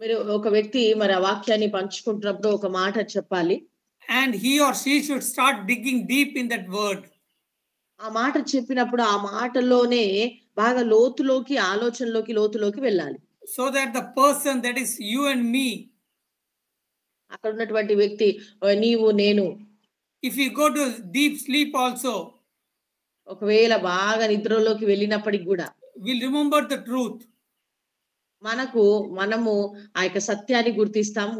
మీరు ఒక వ్యక్తి మరి ఆ వాక్యాన్ని పంచుకుంటున్నప్పుడు ఒక మాట చెప్పాలి. And he or she should start digging deep in that word. ఆ మాట చెప్పినప్పుడు ఆ మాటలోనే బాగా లోతులోకి, ఆలోచనలోకి, లోతులోకి వెళ్ళాలి. So that the person, that is you and me, అక్కడ ఉన్నటువంటి వ్యక్తి నీవు నేను, if we go to deep sleep also, ఒకవేళ బాగా నిద్రలోకి వెళ్ళినప్పటికి కూడా we'll remember the truth. మనము ఆ యొక్క సత్యాన్ని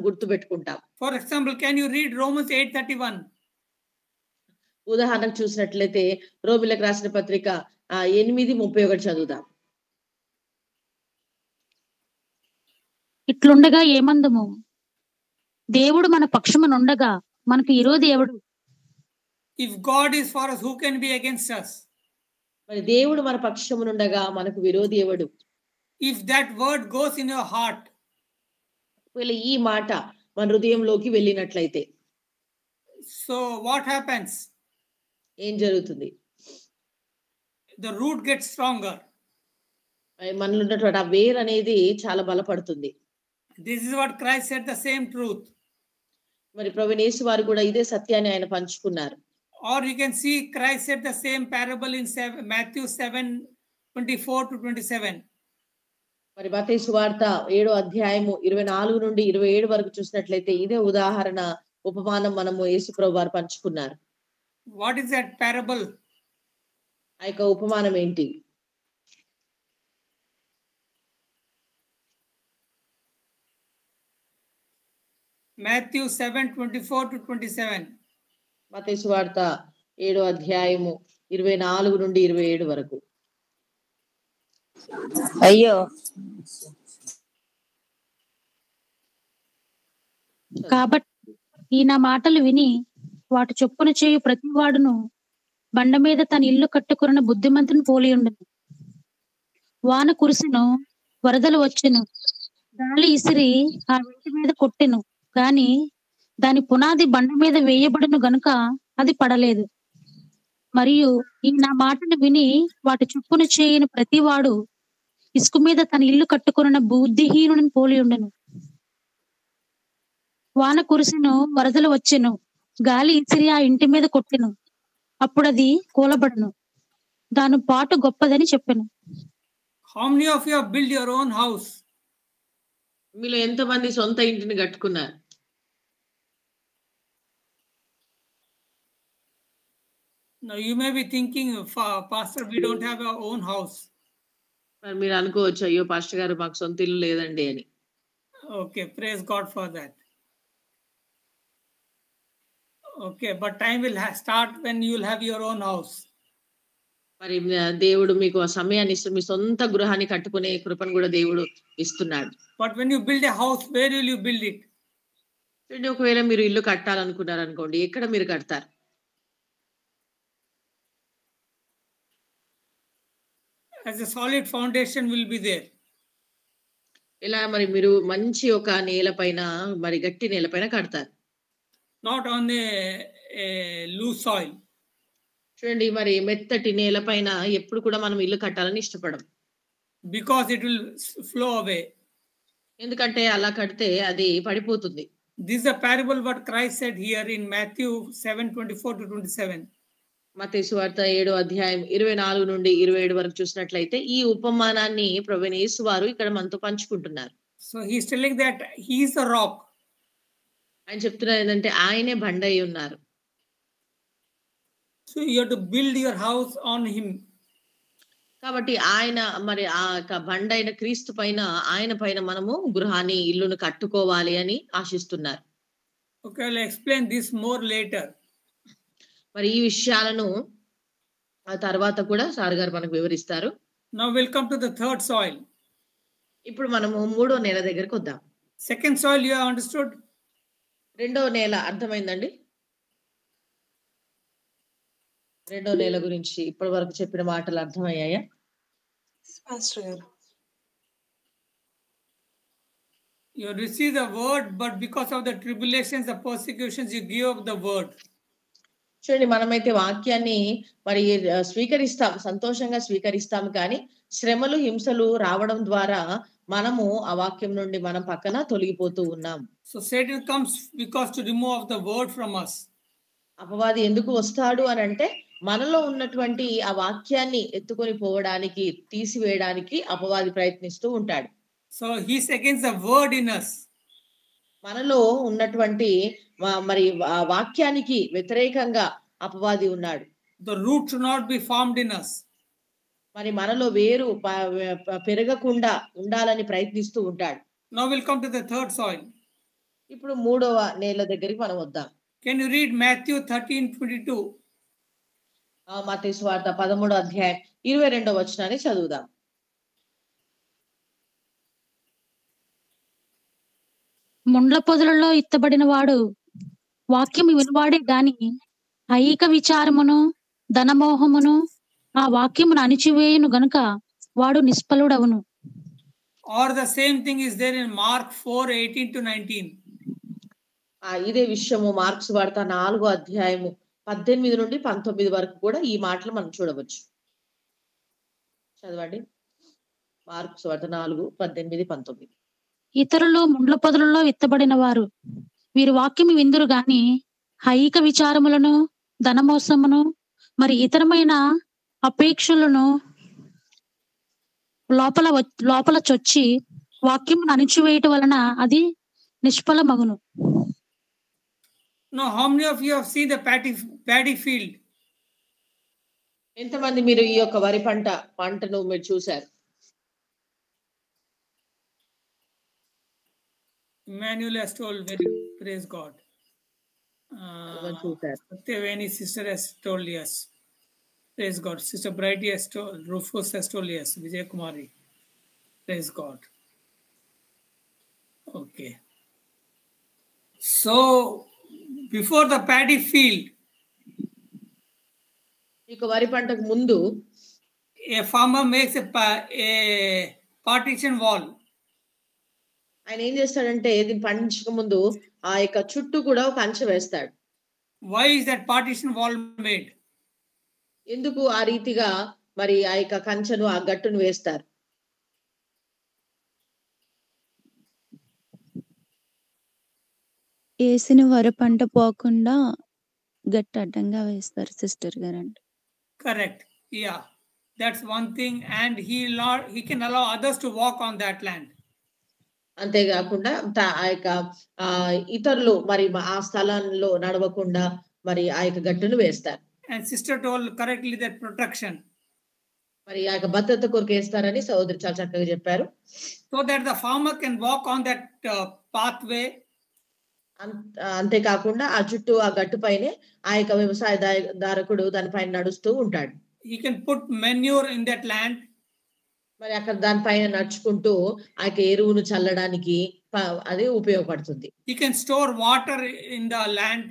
గుర్తుపెట్టుకుంటాం. For example, can you read Romans 8:31? ఉదాహరణకు చూసినట్లయితే రోమిలకు రాసిన పత్రిక 8:31 చదువుదాం. ఇట్లుండగా ఏమందము, దేవుడు మన పక్షమునుండగా మనకు విరోధి ఎవడు? If God is for us, who can be against us? మరి దేవుడు మన పక్షమునుండగా మనకు విరోధి ఎవడు? If that word goes in your heart, ఒకవేళ ఈ మాట మన హృదయంలోకి వెళ్ళినట్లయితే, so what happens? ఏం జరుగుతుంది? The root gets stronger. మనలో ఉన్నటువంటి ఆ వేరు అనేది చాలా బలపడుతుంది. This is what Christ said, the same truth. మరి ప్రభువైన యేసు వారు కూడా ఇదే సత్యాన్ని ఆయన పంచుకున్నారు. Or you can see Christ said the same parable in Matthew 7:24-27. మరి మత్తయి సువార్త 7వ అధ్యాయము 24 నుండి 27 వరకు చూసినట్లయితే ఇదే ఉదాహరణ ఉపమానం మనము యేసు ప్రభు వారు పంచుకున్నారు. What is that parable? ఆ యొక్క ఉపమానం ఏంటి? Matthew 7:24-27. మత్తయి సువార్త 7వ అధ్యాయము 24 నుండి 27 వరకు. అయ్యో, కాబట్టి ఈ నా మాటలు విని వాటి చొప్పున చేయు ప్రతివాడును బండ మీద తన ఇల్లు కట్టుకున్న బుద్ధిమంతుని పోలి ఉండను. వాన కురిసెను, వరదలు వచ్చెను, గాలి ఇసిరి ఆ ఇంటి మీద కొట్టెను, గాని దాని పునాది బండ మీద వేయబడును గనుక అది పడలేదు. మరియు ఈ నా మాటను విని వాటి చొప్పున చేయని ప్రతివాడు ఇసుక మీద తన ఇల్లు కట్టుకున్న బుద్ధిహీనుని పోలి ఉండెను. వాన కురిసెను, వరదలు వచ్చెను, గాలి ఇసిరి ఆ ఇంటి మీద కొట్టెను, అప్పుడు అది కూలబడను, దాని పాటు గొప్పదని చెప్పెను. How many of you have built your own house? మీలో ఎంతమంది సొంత ఇంటిని కట్టుకున్నారు? Now you may be thinking, Pastor, we don't have our own house. మరి మీరు అనుకోవచ్చు, అయ్యో పాస్టర్ గారు మాకు సొంత ఇల్లు లేదండి అని. Okay, praise God for that. Okay, but time will start when you will have your own house. మరి దేవుడు మీకు ఆ సమయాన్ని ఇస్తూ మీ సొంత గృహాన్ని కట్టుకునే కృపను కూడా దేవుడు ఇస్తున్నాడు. But when you build a house, where will you build it? ఒకవేళ మీరు ఇల్లు కట్టాలనుకున్నారు అనుకోండి, ఎక్కడ మీరు కడతారు? As a solid foundation will be there. ఇలా మరి మీరు మంచి ఒక నేలపైన, మరి గట్టి నేలపైన కడతారు. Not on a loose soil. చూడండి, మరి మెత్తటి నేలపైన ఎప్పుడు కూడా మనం ఇల్లు కట్టాలని ఇష్టపడం. Because it will flow away. ఎందుకంటే అలా కడితే అది పడిపోతుంది. This is a parable what Christ said here in Matthew 7:24-27. మత్తయి సువార్త 7వ అధ్యాయం 24 నుండి 27 వరకు చూసినట్లయితే ఈ ఉపమానాన్ని ప్రభువైన యేసు వారు ఇక్కడ మనతో పంచుకుంటున్నారు. So he is telling that he is the rock. ఆయన చెప్తున్నారు ఏంటంటే ఆయనే బండ అయి ఉన్నారు. So you have to build your house on him. కాబట్టి ఆయన మరి ఆ బండ అయిన క్రీస్తు పైన, ఆయన పైన మనము గృహాన్ని, ఇల్లును కట్టుకోవాలి అని ఆశిస్తున్నారు. Okay, I'll explain this more later. మరి ఈ విషయాలను ఆ తర్వాత కూడా సార్ గారు మనకు వివరిస్తారు. Now we'll come to the third soil. ఇప్పుడు మనము 3వ నేల దగ్గరికి వద్దాం. Second soil you have understood? 2వ నేల అర్థమైందండి? 2వ నేల గురించి ఇప్పటి వరకు చెప్పిన మాటలు అర్థమయ్యాయా? పాస్టర్ గారు, You receive the word, but because of the tribulations, the persecutions, you give up the word. చూడండి, మనమైతే వాక్యాన్ని మరి స్వీకరిస్తాం, సంతోషంగా స్వీకరిస్తాం, కానీ శ్రమలు, హింసలు రావడం ద్వారా మనము ఆ వాక్యం నుండి మనం పక్కన తొలగిపోతూ ఉన్నాం. So Satan comes because to remove the word from us. అపవాది ఎందుకు వస్తాడు అని అంటే మనలో ఉన్నటువంటి ఆ వాక్యాన్ని ఎత్తుకొని పోవడానికి, తీసివేయడానికి అపవాది ప్రయత్నిస్తూ ఉంటాడు. So he's against the word in us. మనలో ఉన్నటువంటి మరి వాక్యానికి వ్యతిరేకంగా అపవాది ఉన్నాడు. The root should not be formed in us. మరి మనలో వేరు పెరగకుండా ఉండాలని ప్రయత్నిస్తూ ఉంటాడు. Now we'll come to the third soil. ఇప్పుడు మూడవ నేల దగ్గరికి మనం వద్దాం. Can you read Matthew 13:22? మత్తయి సువార్త 13వ అధ్యాయం 22వ వచనాన్ని చదువుదాం. ముండ్ల పొదలలో ఇత్తబడిన వాడు వాక్యము వినవాడే గాని ఐహిక విచారమును ధనమోహమును ఆ వాక్యమును అణిచివేయును గనుక వాడు నిష్ఫలుడవును. Or the same thing is there in Mark 4:18-19. ఇదే విషయము మార్కు సువార్త 4వ అధ్యాయము 18 నుండి 19 వరకు కూడా ఈ మాటలు మనం చూడవచ్చు. చదవండి. మార్కు సువార్త 4:18-19. ఇతరులు ముండ్ల పొదలలో విత్తబడిన వారు వీరు వాక్యము విందురు గాని ఐహిక విచారములను ధనమోసమును మరి ఇతరమైన అపేక్షలను లోపల చొచ్చి వాక్యమును అణిచివేయటం వలన అది నిష్ఫలమగును. Now, how many of you have seen the paddy field? ఎంతమంది మీరు ఈ యొక్క వరి పంటను మీరు చూశారు? Emmanuel has told, praise God. Satyavani sister has told yes. Praise God. Sister Brighty has told, Rufus has told yes. Vijay Kumari. Praise God. Okay. So, before the paddy field, వరి పంటకు ముందు a farmer makes a partition wall. ఆయన ఏం చేస్తాడంటే దీన్ని పండించక ముందు ఆ యొక్క చుట్టూ కూడా ఒక కంచె వేస్తాడు. Why is that partition wall made? ఎందుకు ఆ రీతిగా మరి ఆ యొక్క కంచెను ఆ గట్టును వేస్తారు? వేసిన వరి పంట పోకుండా గట్టి అడ్డంగా వేస్తారు సిస్టర్ గారండి. Correct. Yeah, that's one thing, and he can allow others to walk on that land. అంతేకాకుండా ఆ యొక్క ఇతరులు మరి ఆ స్థలంలో నడవకుండా మరి ఆ యొక్క గట్టును వేస్తారు. And sister told correctly that protection. మరి ఆ యొక్క భద్రత కొరకు వేస్తారని సహోదరి చాలా చక్కగా చెప్పారు. So that the farmer can walk on that pathway. అంతేకాకుండా ఆ చుట్టూ ఆ గట్టు పైనే ఆ యొక్క వ్యవసాయదారకుడు దానిపైన నడుస్తూ ఉంటాడు. He can put manure in that land. మరి అక్కడ దానిపైన నడుచుకుంటూ ఆ యొక్క ఎరువును చల్లడానికి అది ఉపయోగపడుతుంది. He can store water in the land.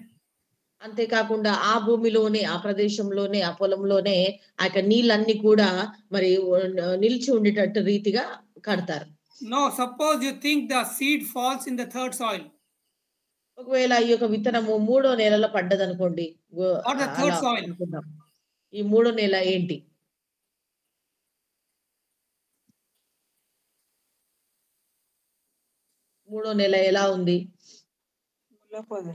అంతేకాకుండా ఆ భూమిలోనే ఆ ప్రదేశంలోనే ఆ పొలంలోనే ఆ యొక్క నీళ్ళన్ని కూడా మరి నిలిచి ఉండేటట్టు రీతిగా కడతారు. No, suppose you think the seed falls in the third soil. ఒకవేళ ఈ యొక్క విత్తనము మూడో నేలలో పడ్డదనుకోండి. ఈ మూడో నేల ఏంటి? మూడో నెల ఎలా ఉంది? ముళ్ళ పొద.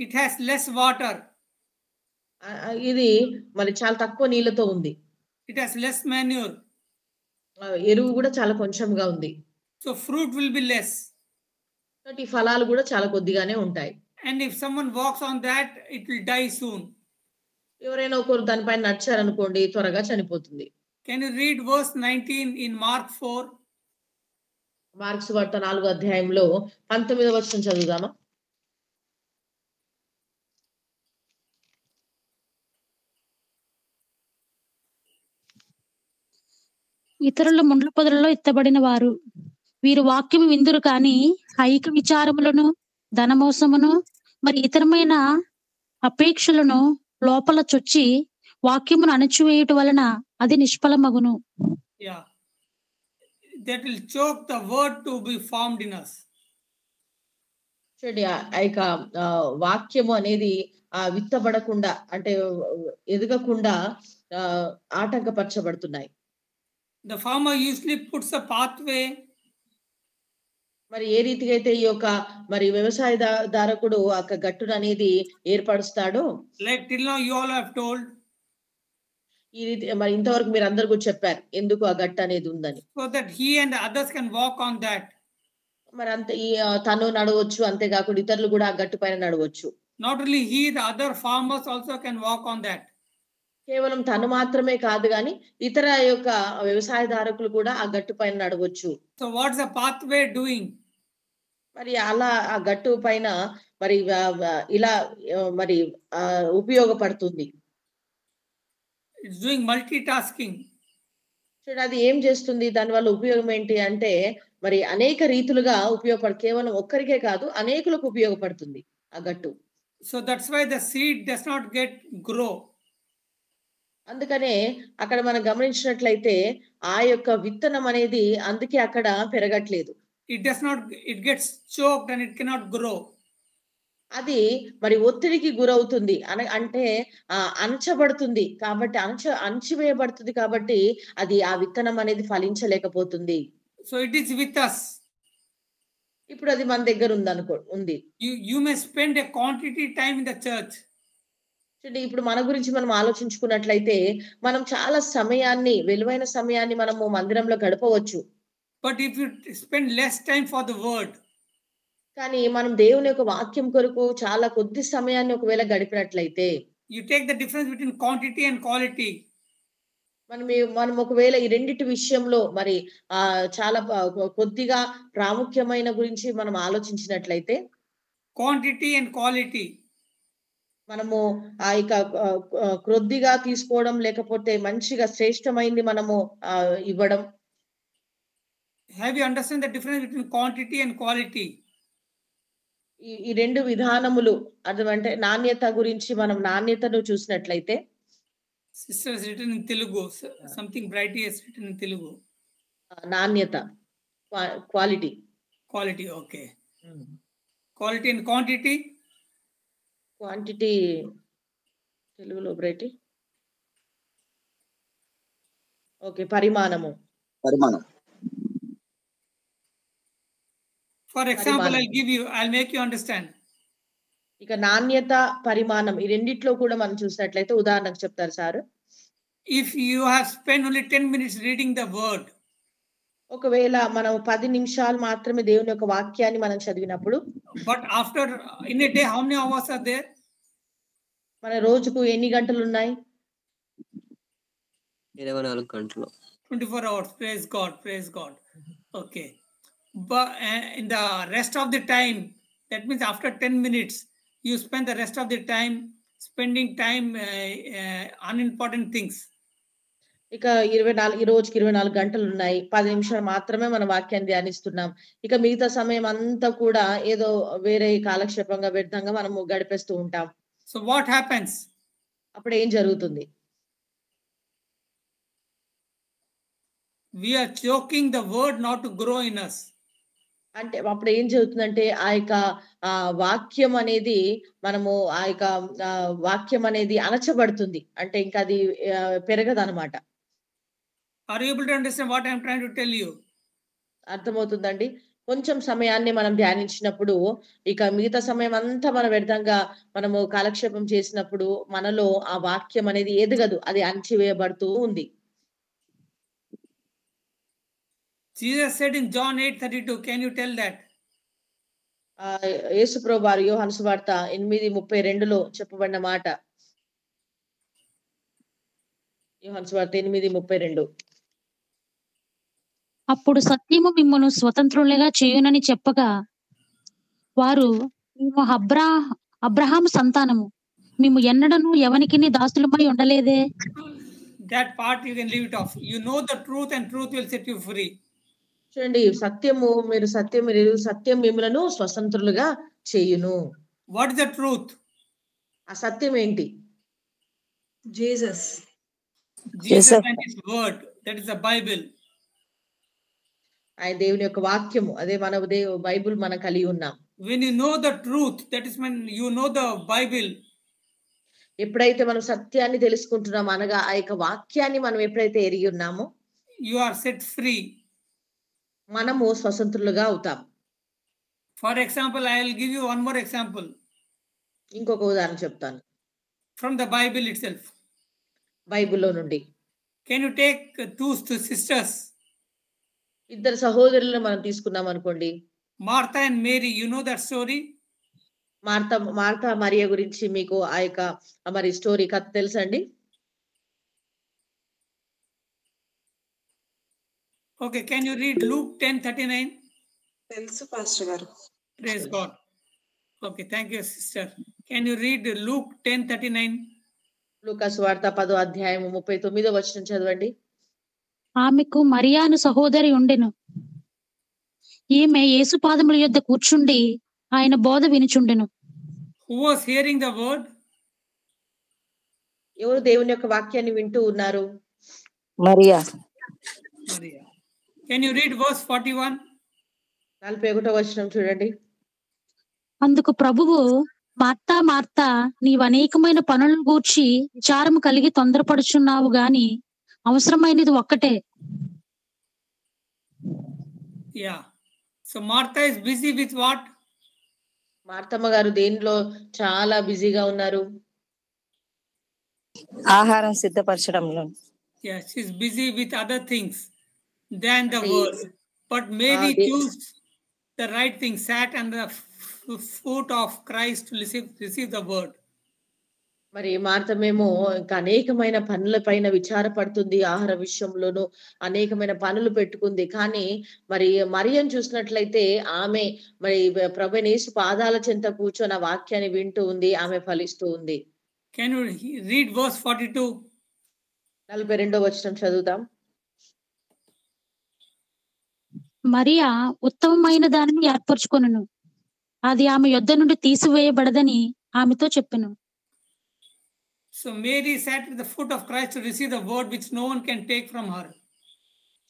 It has less water. ఇది మరి చాలా తక్కువ నీళ్ళతో ఉంది. It has less manure. ఎరువు కూడా చాలా కొంచెంగా ఉంది. So fruit will be less. ఈ ఫలాలు కూడా చాలా కొద్దిగానే ఉంటాయి. And if someone walks on that, it will die soon. ఎవరైనా ఒకరు దానిపైన నడిచారనుకోండి త్వరగా చనిపోతుంది. Can you read verse 19 in Mark 4? Mark సువార్త 4వ అధ్యాయంలో 19వ వచనం చదువుదామా? ఇతరుల ముండ్ల పొదలలో ఎత్తబడిన వారు వీరు వాక్యము విందురు కాని ఐహిక విచారములను ధనమోసమును మరి ఇతరమైన అపేక్షలను లోపల చొచ్చి వాక్యమును అణచివేయుట వలన అది నిష్ఫలమగును. Yeah, that will choke the word to be formed in us. చూడండి ఆ యొక్క వాక్యము అనేది విత్తబడకుండా అంటే ఎదగకుండా ఆటంకపరచబడుతున్నాయి. The farmer usually puts a pathway. మరి ఏ రీతిగా అయితే ఈ యొక్క మరి వ్యవసాయదారకుడు ఆ గట్టును అనేది ఏర్పరుస్తాడో, like till now you all have told, ఈ రీతి మరి ఇంతవరకు మీరు అందరు కూడా చెప్పారు ఎందుకు ఆ గట్టు అనేది ఉందని. So that he and others can walk on that. మరి అంతే తను నడవచ్చు, అంతేకాకుండా ఇతరులు కూడా ఆ గట్టు పైన నడవచ్చు. Not only he, the other farmers also can walk on that. కేవలం తను మాత్రమే కాదు గాని ఇతర యొక్క వ్యవసాయదారులు కూడా ఆ గట్టు పైన నడవచ్చు. So what's the pathway doing? మరి అలా ఆ గట్టు పైన మరి ఇలా మరి ఉపయోగపడుతుంది. It's doing multitasking. చూడండి అది ఏం చేస్తుంది, దానివల్ల ఉపయోగం ఏంటి అంటే మరి అనేక రీతులుగా కేవలం ఒక్కరికే కాదు అనేకులకు ఉపయోగపడుతుంది ఆ గట్టు. So that's why the seed does not grow. అందుకనే అక్కడ మనం గమనించినట్లయితే ఆ యొక్క విత్తనం అనేది అందుకే అక్కడ పెరగట్లేదు. It gets choked and it cannot grow. అది మరి ఒత్తిడికి గురవుతుంది అంటే అణచబడుతుంది కాబట్టి అణచివేయబడుతుంది కాబట్టి అది ఆ విత్తనం అనేది ఫలించలేకపోతుంది. So it is with us. ఇప్పుడు అది మన దగ్గర ఉంది. You may spend a quantity time in the church. ఇప్పుడు మన గురించి మనం ఆలోచించుకున్నట్లయితే మనం చాలా సమయాన్ని, విలువైన సమయాన్ని మనము మందిరంలో గడపవచ్చు. But if you spend less time for the word, కానీ మనం దేవుని యొక్క వాక్యం కొరకు చాలా కొద్ది సమయాన్ని ఒకవేళ గడిపినట్లయితే, you take the difference between quantity and quality. మనం ఒకవేళ ఈ రెండిటి విషయంలో మరి చాలా కొద్దిగా ప్రాముఖ్యమైన గురించి మనం ఆలోచించినట్లయితే, క్వాంటిటీ అండ్ క్వాలిటీ, మనము ఆ యొక్క కొద్దిగా తీసుకోవడం లేకపోతే మంచిగా శ్రేష్టమైంది మనము ఇవ్వడం. Have you understand the difference between quantity and quality? ఈ రెండు విధానములు అదంటే నాణ్యత గురించి మనం నాణ్యతను చూసినట్లయితే, sister has written in Telugu, something bright has written in Telugu. నాణ్యత, quality. Quality, okay. Quality and quantity. Quantity తెలుగులో బ్రైట్, ఓకే, పరిమాణం. For example, I'll make you understand. ఇక నాణ్యత, పరిమాణం ఈ రెండిట్లో కూడా మనం చూసినట్లయితే ఉదాహరణకు చెప్తారు sir. If you have spent only 10 minutes reading the word, ఒకవేళ మనం 10 నిమిషాలు మాత్రమే దేవుని యొక్క వాక్యాన్ని మనం చదివినప్పుడు, but after in a day how many hours are there? మన రోజుకు ఎన్ని గంటలు ఉన్నాయి? 24 గంటలు. 24 hours. Praise God, praise God. Okay. But in the rest of the time, that means after 10 minutes, you spend the rest of the time spending time unimportant things. ఇక 24 ఈ రోజుకి 24 గంటలు ఉన్నాయి, 10 నిమిషాలు మాత్రమే మన వాక్యాన్ని ధ్యానిస్తున్నాం. ఇక మిగతా సమయం అంతా కూడా ఏదో వేరే కాలక్షేపంగా వ్యర్థంగా మనము గడిపేస్తూ ఉంటాం. So what happens? అప్పుడు ఏం జరుగుతుంది? We are choking the word not to grow in us. అంటే అప్పుడు ఏం జరుగుతుందంటే ఆ యొక్క వాక్యం అనేది మనము ఆ యొక్క వాక్యం అనేది అణచబడుతుంది, అంటే ఇంకా అది పెరగదన్నమాట. Are you able to understand what I am trying to tell you? అర్థమవుతుందండి. కొంచెం సమయాన్ని మనం ధ్యానించినప్పుడు ఇక మిగతా సమయం అంతా మనం వ్యర్థంగా మనము కాలక్షేపం చేసినప్పుడు మనలో ఆ వాక్యం అనేది ఎదగదు, అది అణచివేయబడుతూ ఉంది. Jesus said in John 8:32, can you tell that? యేసు ప్రభువారు యోహాను సువార్త 8:32లో చెప్పబడిన మాట. యోహాను సువార్త 8:32. అప్పుడు సత్యము మిమ్మును స్వతంత్రులుగా చేయునని చెప్పగా వారు మేము అబ్రహాము సంతానము, మేము ఎన్నడను ఎవనికిని దాసులమై ఉండలేదే. That part you can leave it off. You know the truth and truth will set you free. చూడండి, సత్యం మిమ్ములను స్వతంత్రులుగా చేయును. What is the truth? ఆ సత్యం ఏంటి? Jesus and his word, that is the Bible. ఆయన దేవుని యొక్క వాక్యము, అదే మన బైబిల్ మనం కలిగి ఉన్నాం. When you know the truth, that is when you know the Bible. ఎప్పుడైతే మనం సత్యాన్ని తెలుసుకుంటున్నాం అనగా ఆ యొక్క వాక్యాన్ని మనం ఎప్పుడైతే ఎరిగి ఉన్నామో you are set free. మనము స్వతంత్రులుగా అవుతాం. For example, I will give you one more example. ఇంకొక ఉదాహరణ చెప్తాను. From the Bible itself. బైబిల్లో నుండి. Can you take two sisters? ఇద్దరు సహోదరులను మనం తీసుకున్నాం అనుకోండి. Martha and Mary, you know that story? Martha Mariya గురించి మీకు ఆ యొక్క మరి స్టోరీ కథ తెలుసండి? Okay, can you read Luke 10:39? తెలుసు పాస్టర్ గారు. Praise God. Okay, thank you, sister. Can you read Luke 10:39? లూకా సువార్త 10వ అధ్యాయం 39వ వచనం చదవండి. ఆమెకు మరియాను సహోదరి ఉండెను. ఈమె యేసు పాదముల యొద్ద కూర్చుండి ఆయన బోధ వినుచుండెను. Who was hearing the word? ఎవరు దేవుని యొక్క వాక్యాన్ని వింటూ ఉన్నారు? Mariya. Maria. Can you read verse 41? 41వ వచనం చూడండి. అందుకు ప్రభువు, మార్తా మార్తా, నీవు అనేకమైన పనులను గూర్చి విచారము కలిగి తొందరపడుచున్నావు గాని అవసరమైనది ఒక్కటే. Yeah. So Martha is busy with what? Marthamma గారు దేనిలో చాలా బిజీగా ఉన్నారు? ఆహారం సిద్ధపరచడంలో. Yeah, she's busy with other things than the అంటే word. But Mary they- chose the right thing, sat under the foot of Christ to receive the word. మరి మార్తమేమో ఇంకా అనేకమైన పనుల పైన విచారపడుతుంది. ఆహార విషయంలోనూ అనేకమైన పనులు పెట్టుకుంది. కానీ మరి మరియను చూసినట్లయితే ఆమె మరి ప్రభువైన యేసు పాదాల చెంత కూర్చొని ఆ వాక్యాన్ని వింటూ ఉంది. ఆమె ఫలిస్తూ ఉంది. Can you read verse 42? 42వ వచనం చదువుతాం. మరియా ఉత్తమమైన దానిని ఏర్పరచుకొనును, అది ఆమె యొద్ద నుండి తీసివేయబడదని ఆమెతో చెప్పెను. So Mary sat at the foot of Christ to receive the word which no one can take from her.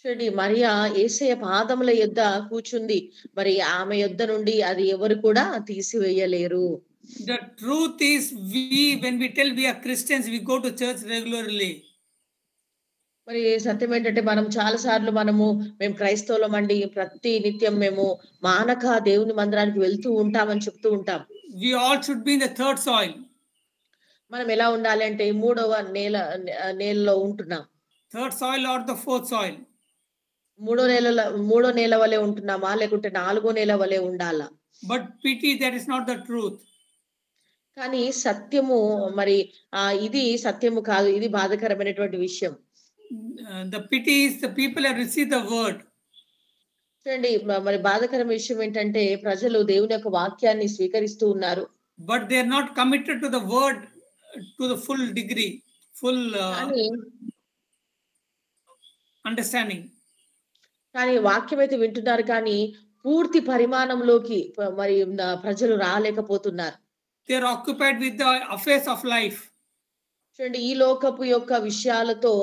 చూడండి, మరియా యేసయ్య పాదముల యొద్ద కూర్చుంది. మరి ఆమె యొద్ద నుండి అది ఎవరు కూడా తీసివేయలేరు. The truth is, when we tell we are Christians, we go to church regularly. మరి సత్యం ఏంటంటే మనం చాలా సార్లు మేము క్రైస్తవులం అండి, ప్రతి నిత్యం మేము మానక దేవుని మందిరానికి వెళ్తూ ఉంటామని చెప్తూ ఉంటాం. We all should be in the third soil. మనం ఎలా ఉండాలి అంటే 3వ నేలలో ఉంటున్నాం. Third soil or the fourth soil. 3వ నేల వలె ఉంటున్నామా, లేకుంటే 4వ నేల వలె ఉండాలా? But pity, that is not the truth. కానీ సత్యము మరి ఇది సత్యము కాదు, ఇది బాధకరమైనటువంటి విషయం. The pity is the people have received the word. చూడండి, మరి బాధకరమైన విషయం ఏంటంటే ప్రజలు దేవుని యొక్క వాక్యాన్ని స్వీకరిస్తూ ఉన్నారు. But they are not committed to the word to the full degree, full understanding. కానీ వాక్యం అయితే వింటున్నారు, కానీ పూర్తి పరిమాణంలోకి మరి ప్రజలు రాలేకపోతున్నారు. They are occupied with the affairs of life. చూడండి, ఈ లోకపు యొక్క విషయాలతో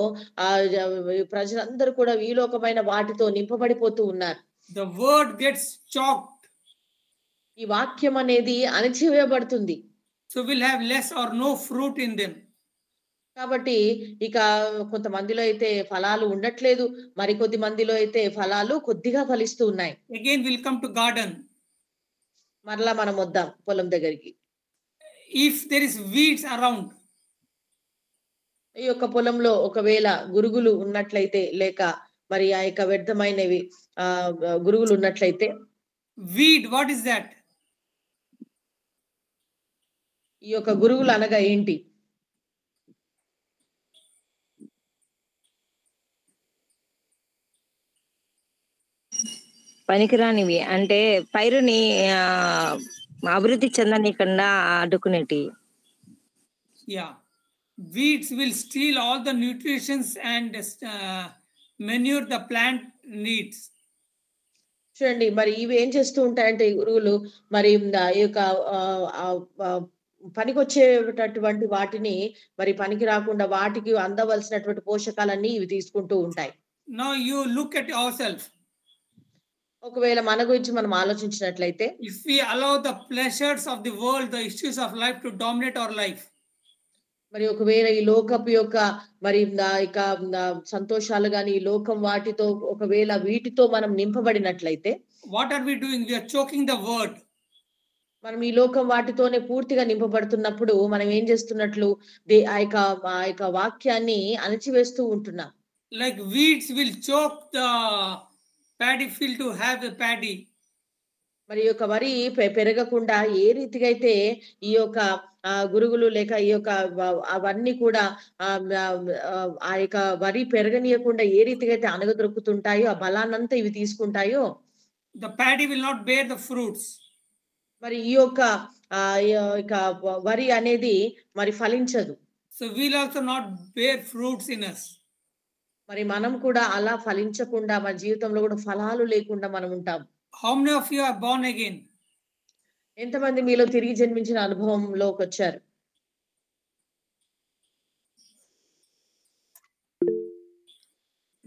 ప్రజలందరూ కూడా ఈ లోకమైన వాటితో నింపబడిపోతూ ఉన్నారు. The word gets choked. ఈ వాక్యం అనేది అణచివేయబడుతుంది. So we'll have less or no fruit in them. కాబట్టి ఇక కొంతమందిలో అయితే ఫలాలు ఉండట్లేదు, మరి కొద్ది మందిలో అయితే ఫలాలు కొద్దిగా ఫలిస్తూ ఉన్నాయి. Again we'll come to garden. మరలా మనం వద్దాం పొలం దగ్గరికి. If there is weeds around, ఈ యొక్క పొలంలో ఒకవేళ గురుగులు ఉన్నట్లయితే, లేక మరి ఆ యొక్క వ్యర్థమైనవి గురుగులు ఉన్నట్లయితే. weed, what is that? ఈ యొక్క గురుగులు అనగా ఏంటి? పనికిరానివి అంటే పైరుని అభివృద్ధి చెందనీయకుండా అడ్డుకునేటి. Yeah, weeds will steal all the nutrients and manure the plant needs. చూడండి, మరి ఇవి ఏం చేస్తూ ఉంటాయంటే ఈ గురుగులు మరి ఈ యొక్క పనికొచ్చేటటువంటి వాటిని మరి పనికి రాకుండా వాటికి అందవలసినటువంటి పోషకాలన్నీ ఇవి తీసుకుంటూ ఉంటాయి. Now you look at yourself. ఒకవేళ మన గురించి మనం ఆలోచించినట్లయితే, if we allow the pleasures of the world, the issues of life to dominate our life, మరి ఒకవేళ ఈ లోకపు యొక్క మరి ఇక సంతోషాలు గాని ఈ లోకం వాటితో ఒకవేళ వీటితో మనం నింపబడినట్లయితే, what are we doing? We are choking the word. మనం ఈ లోకం వాటితోనే పూర్తిగా నింపబడుతున్నప్పుడు మనం ఏం చేస్తున్నట్లు ఆ యొక్క వాక్యాన్ని అణచివేస్తూ ఉంటున్నాం. Like weeds will choke the paddy field to have a paddy. మరి ఈ యొక్క వరి పెరగకుండా ఏ రీతిగా అయితే ఈ యొక్క గురుగులు లేక ఈ యొక్క అవన్నీ కూడా ఆ యొక్క వరి పెరగనీయకుండా ఏ రీతిగా అయితే అణగదొరుకుతుంటాయో ఆ బలాన్నంతా ఇవి తీసుకుంటాయో, the paddy will not bear the fruits. మరి ఈ యొక్క వరి అనేది మరి ఫలించదు. So we'll also not bear fruits in us. మరి మనం కూడా అలా ఫలించకుండా మన జీవితంలో కూడా ఫలాలు లేకుండా మనం ఉంటాం. How many of you are born again? ఎంతమంది మీలో తిరిగి జన్మించిన అనుభవంలోకి వచ్చారు?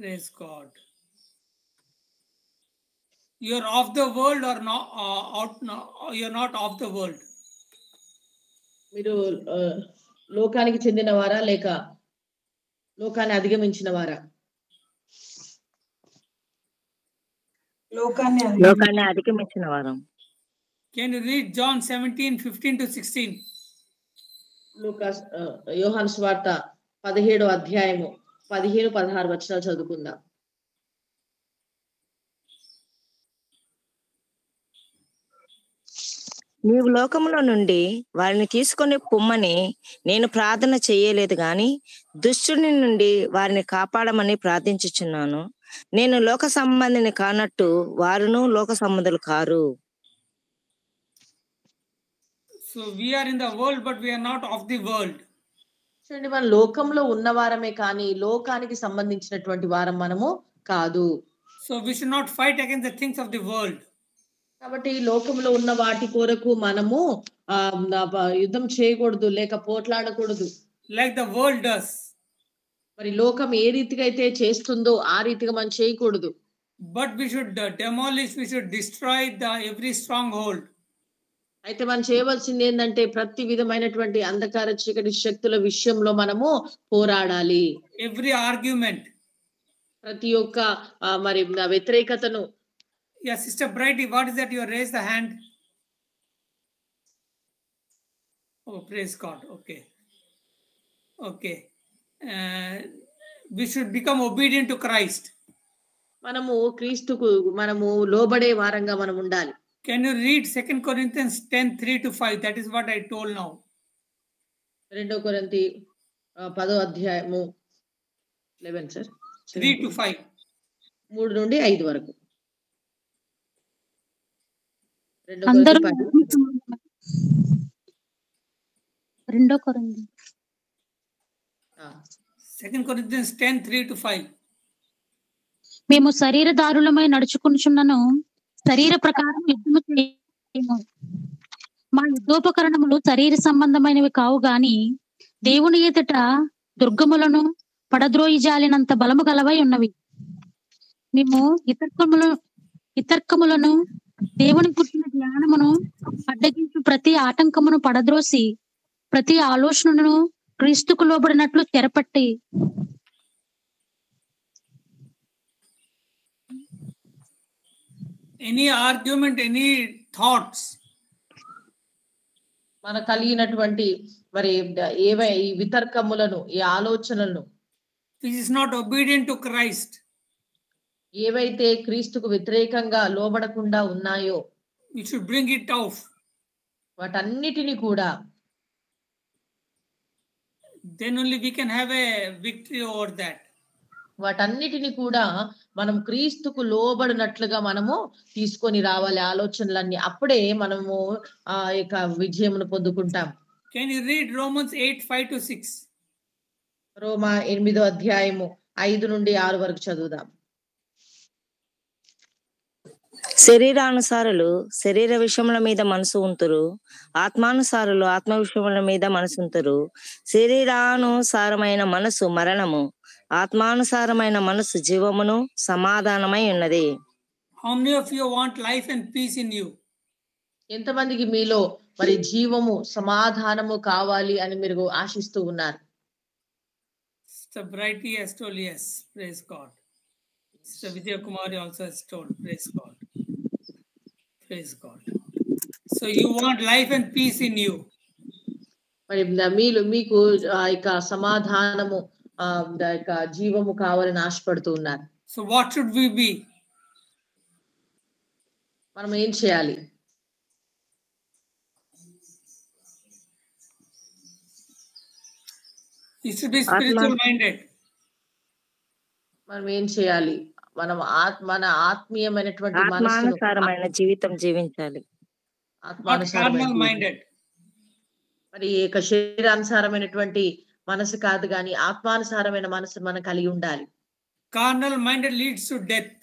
Praise God. You're of the world or not you're not of the world. మీరు లోకానికి చెందిన వారా లేక లోకాన్ని అధిగమించిన వారా? లోకాన్ని అధిగమించిన వారం. Can you read John 17:15 to 16? లూకాస్ యోహాను సువార్త 17వ అధ్యాయము 15-16 వచనాలు చదువుకుందాం. నీవు లోకములో నుండి వారిని తీసుకొని పొమ్మని నేను ప్రార్థన చేయలేదు గాని దుష్టుని నుండి వారిని కాపాడమని ప్రార్థించుచున్నాను. నేను లోక సంబంధిని కానట్టు వారును లోక సంబంధులు car. So we are in the world but we are not of the world. చూడండి, మన లోకంలో ఉన్నవారమే కానీ లోకానికి సంబంధించినటువంటి వారం మనము కాదు. So we should not fight against the things of the world. కాబట్టి లోకంలో ఉన్న వాటి కొరకు మనము యుద్ధం చేయకూడదు లేక పోట్లాడకూడదు. Like the world does. మరి లోకం ఏ రీతిగా అయితే చేస్తుందో ఆ రీతిగా మనం చేయకూడదు. But we should demolish, we should destroy every stronghold. అయితే మనం చేయవలసింది ఏంటంటే ప్రతి విధమైనటువంటి అంధకార చీకటి శక్తుల విషయంలో మనము పోరాడాలి. Every argument. ప్రతి ఒక్క మరి వ్యతిరేకతను. Yeah, Sister Brighty, what is that? You raise the hand. Oh, praise God. Okay. Okay. We should become obedient to Christ. మనము క్రీస్తుకు మనము లోబడే వారంగా మనం ఉండాలి. Can you read 2 Corinthians 10:3-5? That is what I told now. 2 కొరింథీ 10వ అధ్యాయము 11 sir 3-5. 3 నుండి 5 వరకు. అందరూ 2 కొరింథీ 2 Corinthians 10:3-5. మేము శరీరదారులమై నడుచుకుంటున్నను శరీర ప్రకారం యుద్ధము చేయము. మా యుద్ధోపకరణములు శరీర సంబంధమైనవి కావు గాని దేవుని ఎదుట దుర్గములను పడద్రోయి జాలినంత బలము గలవై ఉన్నవి. మేము ఇతర్కములను దేవుని గురించిన జ్ఞానమును అడ్డగించు ప్రతి ఆటంకమును పడద్రోసి ప్రతి ఆలోచనను క్రీస్తుకు లోబడినట్లు చెరపట్టి Any argument, any thoughts, మన కలిగినటువంటి మరి ఈ వితర్కములను ఈ ఆలోచనలను which is not obedient to Christ, ఏవైతే క్రీస్తుకు వ్యతిరేకంగా లోబడకుండా ఉన్నాయో we should bring it off. వాటన్నిటిని కూడా Then only we can have a victory over that. వాటన్నిటిని కూడా మనం క్రీస్తుకు లోబడినట్లుగా మనము తీసుకొని రావాలి ఆలోచనలన్నీ. అప్పుడే మనము ఆ యొక్క విజయమును పొందుకుంటాం. Can you read Romans 8:5-6? రోమా 8వ అధ్యాయము 5 నుండి 6 వరకు చదువుదాం. శరీరానుసారులు శరీర విషయముల మీద మనసు ఉంతురు, ఆత్మానుసారులు ఆత్మ విషయముల మీద మనసు ఉంతురు. శరీరానుసారమైన మనసు మరణము, ఆత్మానుసారమైన మనసు జీవమును సమాధానమై ఉన్నది. How many of you want life and peace in you? ఎంతమందికి మీలో మరి జీవము సమాధానము కావాలి అని మీరు ఆశిస్తూ ఉన్నారు? Sister Brighty has told yes. Praise God. Sister Vijay Kumari also has told. Praise God. Praise God. So you want life and peace in you. మరి మీకు ఆ యొక్క సమాధానము ఆ యొక్క జీవము కావాలని ఆశపడుతూ ఉన్నారు. So what should we be? మనం ఏం చేయాలి? You should be spiritual minded. మనం ఏం చేయాలి? మనం మన ఆత్మీయమైనటువంటి మనసును ఆత్మానుసారమైన జీవితం జీవించాలి. Carnal minded. మరి యొక్క శరీరానుసారమైనటువంటి మనసు కాదు కానీ ఆత్మానుసారమైన మనసు మనం కలిగి ఉండాలి. Carnal minded leads to death.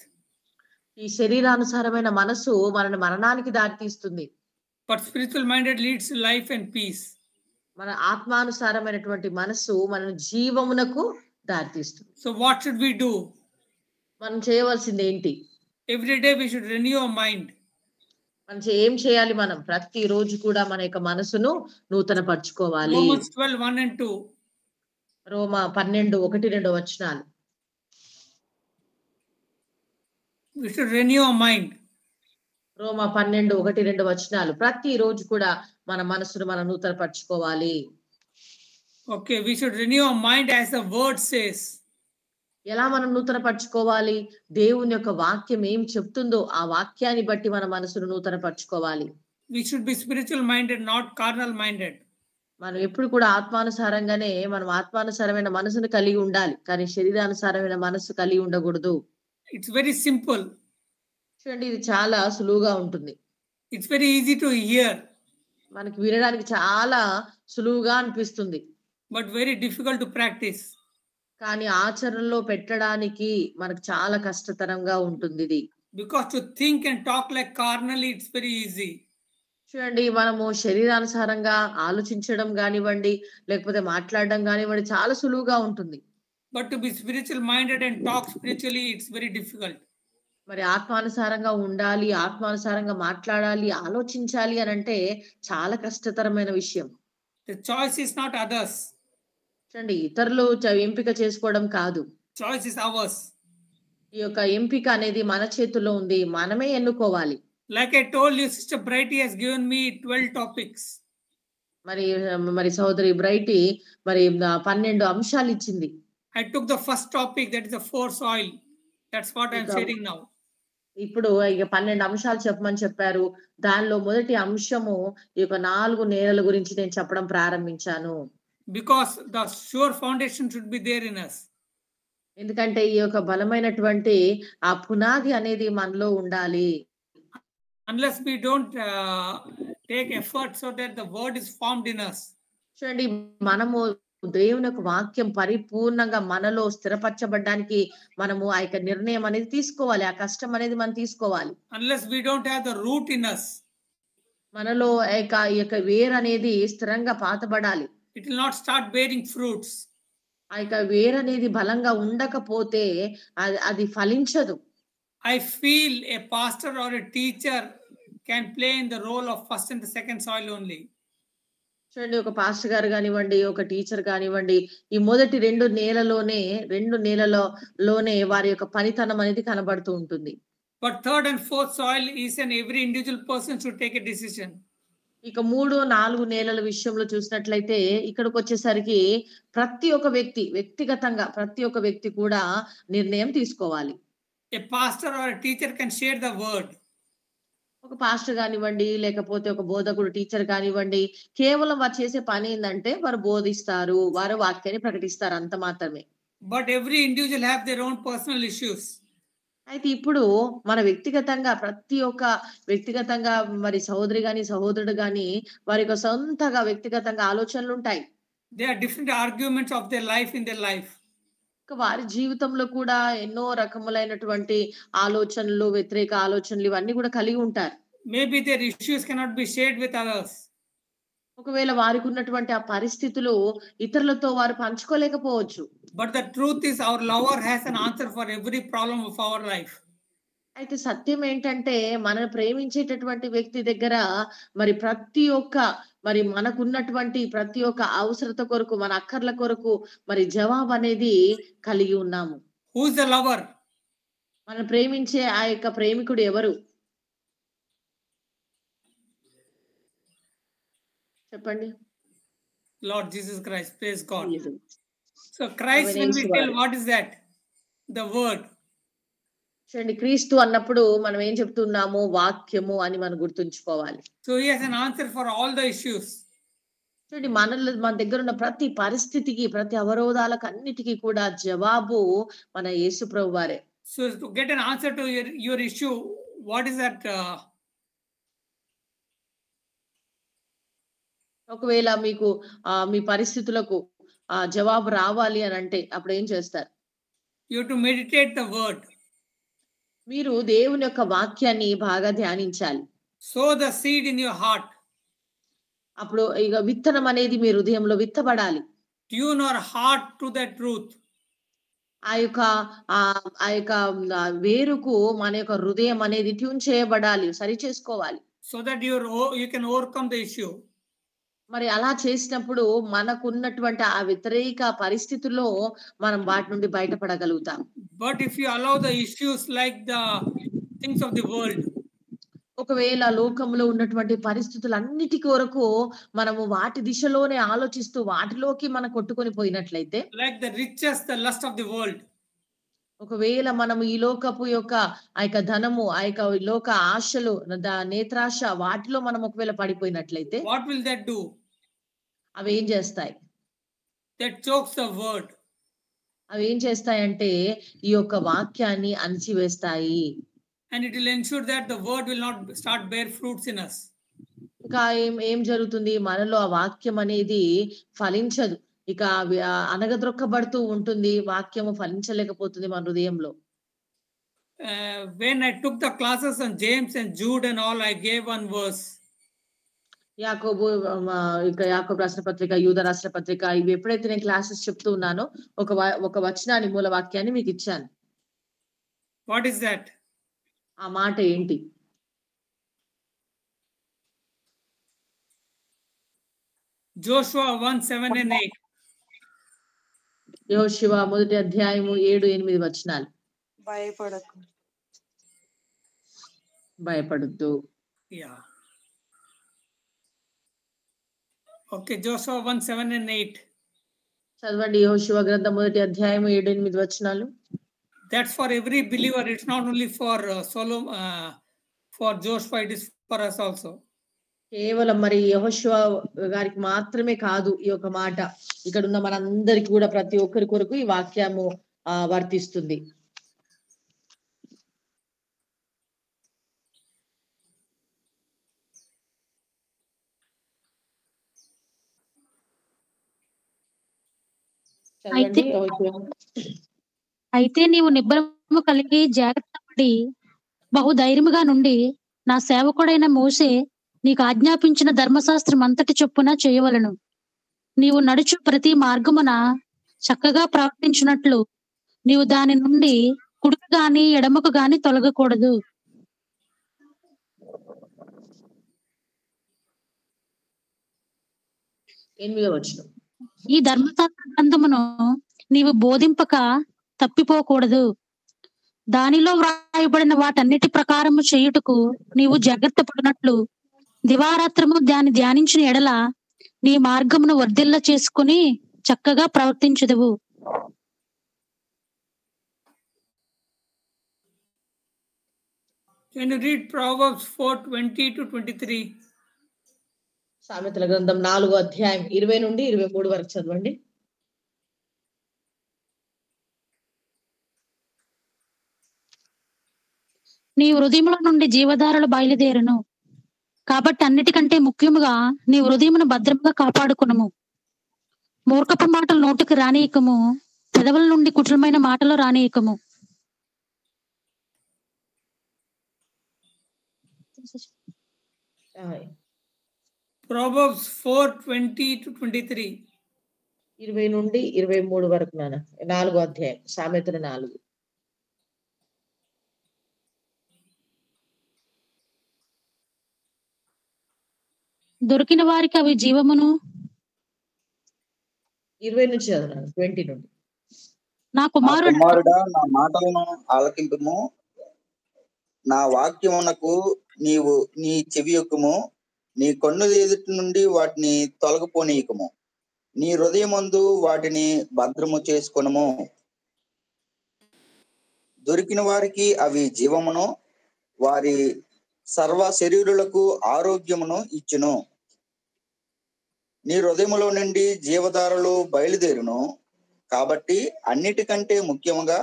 ఈ శరీరానుసారమైన మనసు మనల్ని మరణానికి దారితీస్తుంది. But spiritual minded leads to life and peace. మన ఆత్మానుసారమైనటువంటి మనసు మనల్ని జీవమునకు దారితీస్తుంది. So what should we do? మనం చేయవలసింది ఏంటి? Every day we should renew our mind. మనం ఏం చేయాలి? మనం ప్రతి రోజు కూడా మన యొక్క మనసును నూతన పరచుకోవాలి. Romans 12:1 and 2. రోమా 12:1-2 వచనాలు. We should renew our mind. రోమా 12:1-2 వచనాలు. ప్రతి రోజు కూడా మన మనసును మనం నూతన పరచుకోవాలి. Okay, we should renew our mind as the word says. ఎలా మనం నూతన పరచుకోవాలి? దేవుని యొక్క వాక్యం ఏం చెప్తుందో ఆ వాక్యాన్ని బట్టి మన మనసును నూతన పరచుకోవాలి. We should be spiritual minded, not carnal minded. మనం ఎప్పుడు కూడా ఆత్మానుసారంగానే మనం ఆత్మానుసారమైన మనసును కలిగి ఉండాలి, కానీ శరీరానుసారమైన మనసు కలిగి ఉండకూడదు. It's very simple. చూడండి, ఇది చాలా సులువుగా ఉంటుంది. It's very easy to hear. మనకి వినడానికి చాలా సులువుగా అనిపిస్తుంది, but very difficult to practice. కానీ ఆచరణలో పెట్టడానికి మనకు చాలా కష్టతరంగా ఉంటుంది ఇది. Because to think and talk like carnally, it's very easy. చూడండి, మనము శరీరానుసారంగా ఆలోచించడం కానివ్వండి, లేకపోతే మాట్లాడడం కానివ్వండి చాలా సులువుగా ఉంటుంది. But to be spiritual minded and talk spiritually, it's very difficult. మరి ఆత్మానుసారంగా ఉండాలి, ఆత్మానుసారంగా మాట్లాడాలి, ఆలోచించాలి అని అంటే చాలా కష్టతరమైన విషయం. The choice is not others. చూడండి, ఇతరులు ఎంపిక చేసుకోవడం కాదు. Choice is ours. ఈ యొక్క ఎంపిక అనేది మన చేతుల్లో ఉంది, మనమే ఎన్నుకోవాలి. Like I told you, Sister Brighty has given me 12 topics. మరి సోదరి బ్రైటీ మరి 12 అంశాలు ఇచ్చింది. I took the first topic, that is the four soil. That's what I'm sharing now. ఇప్పుడు ఇక 12 అంశాలు చెప్పమని చెప్పారు. దానిలో మొదటి అంశము ఈ యొక్క 4 నేలల గురించి నేను చెప్పడం ప్రారంభించాను. Because the sure foundation should be there in us. ఎందుకంటే ఈ యొక్క బలమైనటువంటి ఆ పునాది అనేది మనలో ఉండాలి. Unless we don't take effort so that the word is formed in us. చూడండి, మనము దేవుని యొక్క వాక్యం పరిపూర్ణంగా మనలో స్థిరపరచబడడానికి మనము ఆ యొక్క నిర్ణయం అనేది తీసుకోవాలి, ఆ కష్టం అనేది మనం తీసుకోవాలి. Unless we don't have the root in us, మనలో ఈ యొక్క వేరు అనేది స్థిరంగా పాతబడాలి. it will not start bearing fruits. ఆ యొక్క వేరు అనేది బలంగా ఉండకపోతే అది ఫలించదు. I feel a pastor or a teacher can play in the role of first and the second soil only. చూడండి, ఒక పాస్టర్ గారు కానివ్వండి, ఒక టీచర్ కానివ్వండి, ఈ మొదటి 2 నేలలోనే వారి యొక్క పనితనం అనేది కనబడుతూ ఉంటుంది. But third and fourth soil is an every individual person should take a decision. ఇక 3, 4 నేలల విషయంలో చూసినట్లయితే ఇక్కడికి వచ్చేసరికి ప్రతి ఒక్క వ్యక్తిగతంగా ప్రతి ఒక్క వ్యక్తి కూడా నిర్ణయం తీసుకోవాలి. A pastor or a teacher can share the word. ఒక పాస్టర్ కానివ్వండి, లేకపోతే ఒక బోధకుడు టీచర్ కానివ్వండి, కేవలం వారు చేసే పని ఏంటంటే వారు బోధిస్తారు, వారు వాక్యాన్ని ప్రకటిస్తారు, అంత మాత్రమే. But every individual have their own personal issues. అయితే ఇప్పుడు మన ప్రతి ఒక్క వ్యక్తిగతంగా మరి సహోదరి గాని సహోదరుడు గాని వారి యొక్క సొంతగా వ్యక్తిగతంగా ఆలోచనలు ఉంటాయి. There are different arguments of their life in their life. వారి జీవితంలో కూడా ఎన్నో రకములైనటువంటి ఆలోచనలు, వ్యతిరేక ఆలోచనలు ఇవన్నీ కూడా కలిగి ఉంటారు. Maybe their issues cannot be shared with others. ఒకవేళ వారికి ఉన్నటువంటి ఆ పరిస్థితులు ఇతరులతో వారు పంచుకోలేకపోవచ్చు. But the truth is our lover has an answer for every problem of our life. అయితే సత్యం ఏంటంటే మనల్ని ప్రేమించేటటువంటి వ్యక్తి దగ్గర మరి ప్రతి ఒక్క మరి మనకున్నటువంటి ప్రతి ఒక్క అవసరత కొరకు, మన అక్కర్ల కొరకు మరి జవాబు అనేది కలిగి ఉన్నాము. Who is the lover? మనం ప్రేమించే ఆ యొక్క ప్రేమికుడు ఎవరు? చెప్పండి. Lord Jesus Christ. Praise God. Jesus. So Christ, when we అవనేశ్వరుడు. tell what is that? The word. చూడండి, క్రీస్తు అన్నప్పుడు మనం ఏం చెప్తున్నాము? వాక్యము అని మనం గుర్తుంచుకోవాలి. So he has an answer for all the issues. చూడండి, మన దగ్గర ఉన్న ప్రతి పరిస్థితికి, ప్రతి అవరోధాలకు అన్నిటికీ కూడా జవాబు మన యేసు ప్రభు వారే. So to get an answer to your issue, what is that? ఒకవేళ మీకు మీ పరిస్థితులకు జవాబు రావాలి అని అంటే అప్పుడు ఏం చేస్తారు? You have to meditate the word. మీరు దేవుని యొక్క వాక్యాన్ని బాగా ధ్యానించాలి. Sow the seed in your heart. అప్పుడు ఇక విత్తనం అనేది మీ హృదయంలో విత్తబడాలి. Tune your heart to the truth. ఆ యొక్క వేరుకు మన యొక్క హృదయం అనేది ట్యూన్ చేయబడాలి, సరి చేసుకోవాలి. So that you can overcome the issue. మరి అలా చేసినప్పుడు మనకున్నటువంటి ఆ వ్యతిరేక పరిస్థితుల్లో మనం వాటి నుండి బయటపడగలుగుతాం. But if you allow the issues like the things of the world, ఒకవేళ లోకంలో ఉన్నటువంటి పరిస్థితులన్నిటి కొరకు మనము వాటి దిశలోనే ఆలోచిస్తూ వాటిలోకి మనం కొట్టుకొని పోయినట్లయితే, like the riches, the lust of the world, ఒకవేళ మనము ఈ లోకపు యొక్క ఆ యొక్క ధనము, ఆ యొక్క లోక ఆశలు, నేత్రాశ, వాటిలో మనం ఒకవేళ పడిపోయినట్లయితే what will that do? అవి ఏం చేస్తాయి? That chokes the word. అవి ఏం చేస్తాయంటే ఈ యొక్క వాక్యాన్ని అణిచివేస్తాయి. And it will ensure that the word will not start bear fruits in us. ఇంకా ఏం జరుగుతుంది? మనలో ఆ వాక్యం అనేది ఫలించదు. ఇక అనగద్రొక్కబడుతూ ఉంటుంది, వాక్యము ఫలించలేకపోతుంది మన హృదయంలో. When I took the classes on James and Jude and all, I gave one verse. యాకోబు రాష్ట్ర పత్రిక, యూద రాష్ట్ర పత్రిక, ఇవి ఎప్పుడైతే నేను క్లాసెస్ చెప్తూ ఉన్నానో ఒక వచనాన్ని, మూల వాక్యాన్ని మీకు ఇచ్చాను. What is that? ఆ మాట ఏంటి? Joshua 1:7 and 8. యెహోషువ 1వ అధ్యాయము 7-8 వచనాలు. భయపడొద్దు. Yeah. Okay, Joshua 1:7 and 8. చదవండి. యెహోషువ గ్రంథం 1వ అధ్యాయము 7-8 వచనాలు. That's for every believer. It's not only for for Joshua, it is for us also. కేవలం మరి యెహోషువ గారికి మాత్రమే కాదు ఈ యొక్క మాట, ఇక్కడ ఉన్న మనందరికి కూడా, ప్రతి ఒక్కరి కొరకు ఈ వాక్యము వర్తిస్తుంది. అయితే నీవు నిబ్బరము కలిగి జాగ్రత్త పడి బహుధైర్యముగా నుండి నా సేవకుడైన మోసే నీకు ఆజ్ఞాపించిన ధర్మశాస్త్రం అంతటి చొప్పున చేయవలను. నీవు నడుచు ప్రతి మార్గమున చక్కగా ప్రవర్తించినట్లు నీవు దాని నుండి కుడికి గాని ఎడమకు గాని తొలగకూడదు. ఈ ధర్మశాస్త్ర గ్రంథమును నీవు బోధింపక తప్పిపోకూడదు. దానిలో వ్రాయబడిన వాటన్నిటి ప్రకారము చేయుటకు నీవు జాగ్రత్త పడినట్లు దివారాత్రము దాన్ని ధ్యానించిన ఎడల నీ మార్గమును వర్ధిల్ల చేసుకుని చక్కగా ప్రవర్తించుదువు. Can you read Proverbs 4:20-23? సామెతల గ్రంథం 4వ అధ్యాయం 20-23 వరకు చదవండి. నీ హృదయముల నుండి జీవధారలు బయలుదేరును. కాబట్టి అన్నిటికంటే ముఖ్యముగా నీ హృదయమును భద్రంగా కాపాడుకునము. మూర్ఖపు మాటలు నోటికి రానియకము, పెదవుల నుండి కుటిలమైన మాటలు రానియకము. Proverbs 4:20-23. 20-23 వరకు నాన్న. 4వ అధ్యాయం, సామెతలు 4. దొరికిన వారికి అవి జీవమును. 20 నుంచి చదవను, 20 నుండి. నా కుమారుడా, నా మాటలను ఆలకింపుము, నా వాక్యమునకు నీవు నీ చెవియొక్కుము. నీ కన్నుల ఎదుటి నుండి వాటిని తొలగిపోనీయకము. నీ హృదయమందు వాటిని భద్రము చేసుకొనుము. దొరికిన వారికి అవి జీవమును, వారి సర్వ శరీరులకు ఆరోగ్యమును ఇచ్చును. నీ హృదయములో నుండి జీవధారలు బయలుదేరును. కాబట్టి అన్నిటికంటే ముఖ్యముగా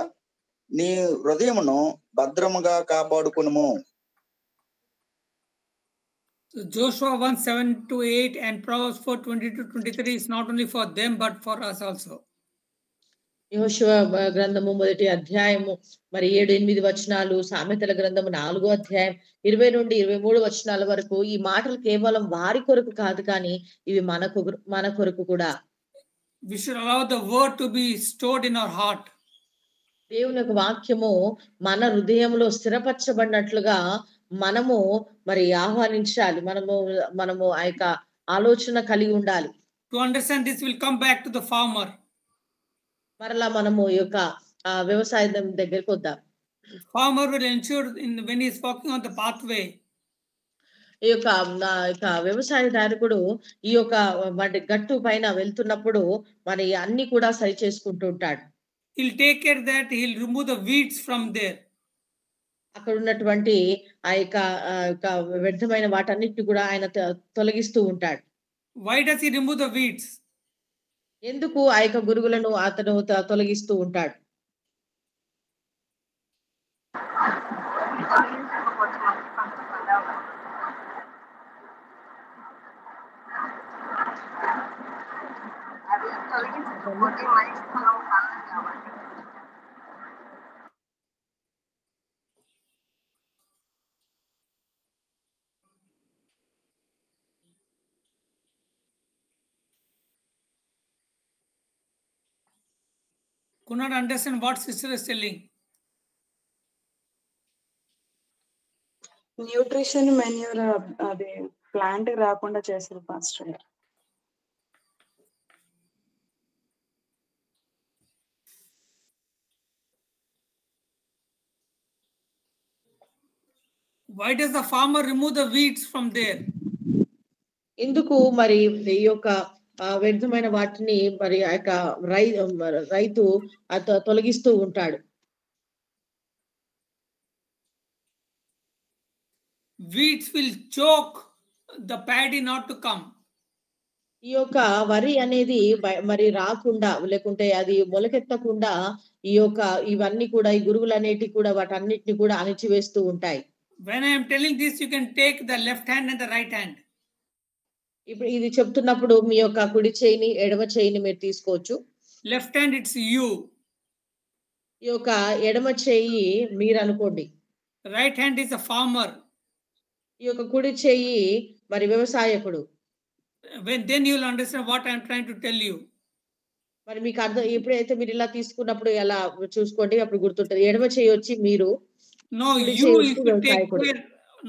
నీ హృదయమును భద్రముగా కాపాడుకునుము. So Joshua 1:7-8 and Proverbs 4:20-23 is not only for them but for us also. యెహోషువ గ్రంథము 1వ అధ్యాయము మరి 7-8 వచనాలు, సామెతల గ్రంథము 4వ అధ్యాయం 20 నుండి 23 వచనాల వరకు ఈ మాటలు కేవలం వారి కొరకు కాదు, కానీ ఇవి మన కొరకు కూడా. We should allow the word to be stored in our heart. దేవుని యొక్క వాక్యము మన హృదయంలో స్థిరపరచబడినట్లుగా మనము మరి ఆహ్వానించాలి. మనము ఆ యొక్క ఆలోచన కలిగి ఉండాలి. To understand this, will come back to the farmer. మరలా మనము ఈ యొక్క వ్యవసాయం దగ్గరికి వద్దాం. Farmer will ensure when he is walking on the pathway. ఈ యొక్క వ్యవసాయదారుడు ఈ యొక్క గట్టు పైన వెళ్తున్నప్పుడు మరి అన్ని కూడా సరి చేసుకుంటూ ఉంటాడు. He'll take care that he'll remove the weeds from there. అక్కడ ఉన్నటువంటి ఆ యొక్క వ్యర్థమైన వాటన్నిటిని కూడా ఆయన తొలగిస్తూ ఉంటాడు. Why does he remove the weeds? ఎందుకు ఆ యొక్క గురుగులను అతను తొలగిస్తూ ఉంటాడు? Could not understand what sister is telling. Nutrition manure అది ప్లాంట్ రాకుండా చేశారు pastor. Why does the farmer remove the weeds from there? ఎందుకు మరి ఈ యొక్క వ్యర్థమైన వాటిని మరి ఆ యొక్క రైతు తొలగిస్తూ ఉంటాడు? Weeds will choke the paddy not to come. ఈ యొక్క వరి అనేది మరి రాకుండా, లేకుంటే అది మొలకెత్తకుండా ఈ యొక్క ఇవన్నీ కూడా ఈ గురుగులు అనేటివి కూడా వాటన్నిటిని కూడా అణిచివేస్తూ ఉంటాయి. When I am telling this, you can take the left hand and the right hand. ఇప్పుడు ఇది చెప్తున్నప్పుడు మీ యొక్క కుడి చేయిని ఎడమ చేయిని మీరు తీసుకోవచ్చు. Left hand it's you. ఈ యొక్క ఎడమ చేయి మీరు అనుకోండి. Right hand is a farmer. ఈ యొక్క కుడి చేయి మరి వ్యవసాయకుడు. Then you will understand what I am trying to tell you. మరి మీకు అర్థం ఎప్పుడైతే మీరు ఇలా తీసుకున్నప్పుడు ఎలా చూసుకోండి, అప్పుడు గుర్తుంటది. ఎడమ చేయి వచ్చి మీరు. No, you if you take care,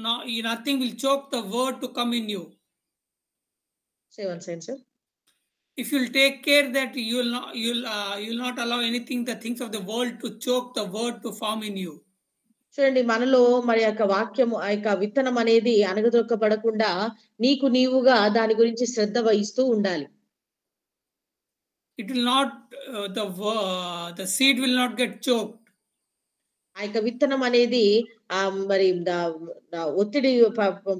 no, nothing will choke the word to come in you. Say one sentence, sir. If you'll take care that you'll not allow anything, the things of the world to choke the word to form in you. చూడండి, మనలో మరి యొక్క వాక్యము ఆ యొక్క విత్తనం అనేది అణగదొక్కబడకుండా నీకు నీవుగా దాని గురించి శ్రద్ధ వహిస్తూ ఉండాలి. It will not the seed will not get choked. ఆ యొక్క విత్తనం అనేది మరి ఒత్తిడి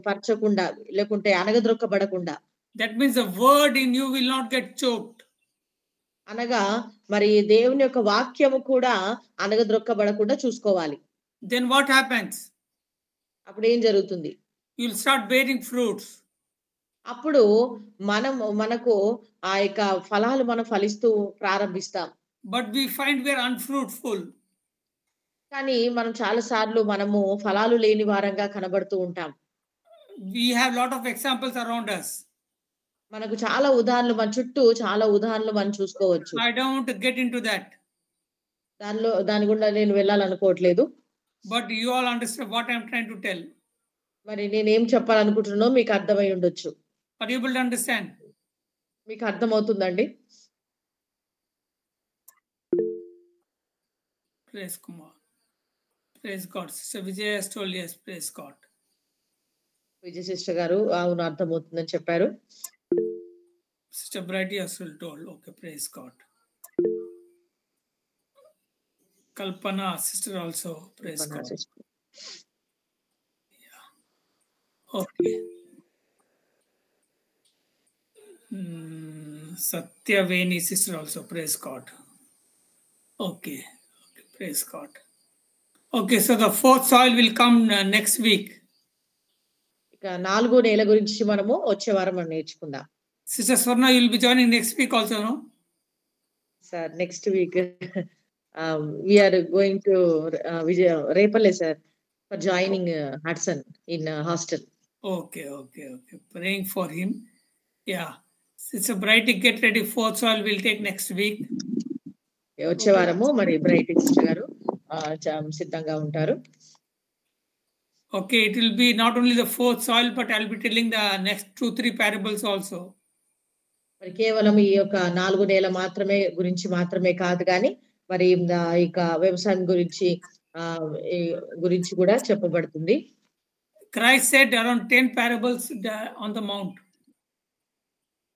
పరచకుండా, లేకుంటే అణగదొక్కబడకుండా. That means the word in you will not get choked. అనగా మరి దేవుని యొక్క వాక్యము కూడా అణగదొక్కబడకుండా చూసుకోవాలి. Then what happens? అప్పుడు ఏం జరుగుతుంది? You'll start bearing fruits. అప్పుడు మనకు ఆ యొక్క ఫలాలు మనం ఫలిస్తూ ప్రారంభిస్తాం. But we find we are unfruitful. కానీ మనం చాలా సార్లు మనము ఫలాలు లేని వారంగా కనబడుతూ ఉంటాం. We have lot of examples around us. మనకు చాలా ఉదాహరణలు, మన చుట్టూ చాలా ఉదాహరణలు మనం చూసుకోవచ్చు. I don't want to get into that. దాని గుండా నేను వెళ్ళాలనుకోవట్లేదు. But you all understand what I am trying to tell. మరి నేనేం చెప్పాలనుకుంటున్నానో మీకు అర్థమై ఉండొచ్చు. Are you able to understand? మీకు అర్థమవుతుందండి? Praise Kumar. Praise God. Sister Vijay has told yes. Praise God. Vijaya sister గారు అవును అర్థమవుతుందని చెప్పారు. Sister Brighty also told. Okay, praise God. Kalpana, sister also, praise God. Yeah. Okay. Satyaveni, sister also, praise God. Okay. Okay, praise God. Okay, so the fourth soil will come next week. ఇక 4వ నేల గురించి మనము వచ్చే వారం మనం నేర్చుకుందాం. Sister Swarna, you will be joining next week also, no? Sir, next week we are going to Repale, sir, for joining Hudson in hostel. Okay. Praying for him. Yeah. Sister Brighty, get ready. Fourth soil will take next week. వచ్చే వారము మరి bright sister గారు సిద్ధంగా ఉంటారు. Okay, it will be not only the fourth soil, but I'll be telling the next 2-3 parables also. మరి కేవలం ఈ యొక్క 4 నేల గురించి మాత్రమే కాదు కానీ మరి ఇక వ్యవసాయం గురించి కూడా చెప్పబడుతుంది. Christ said around 10 parables on the mount.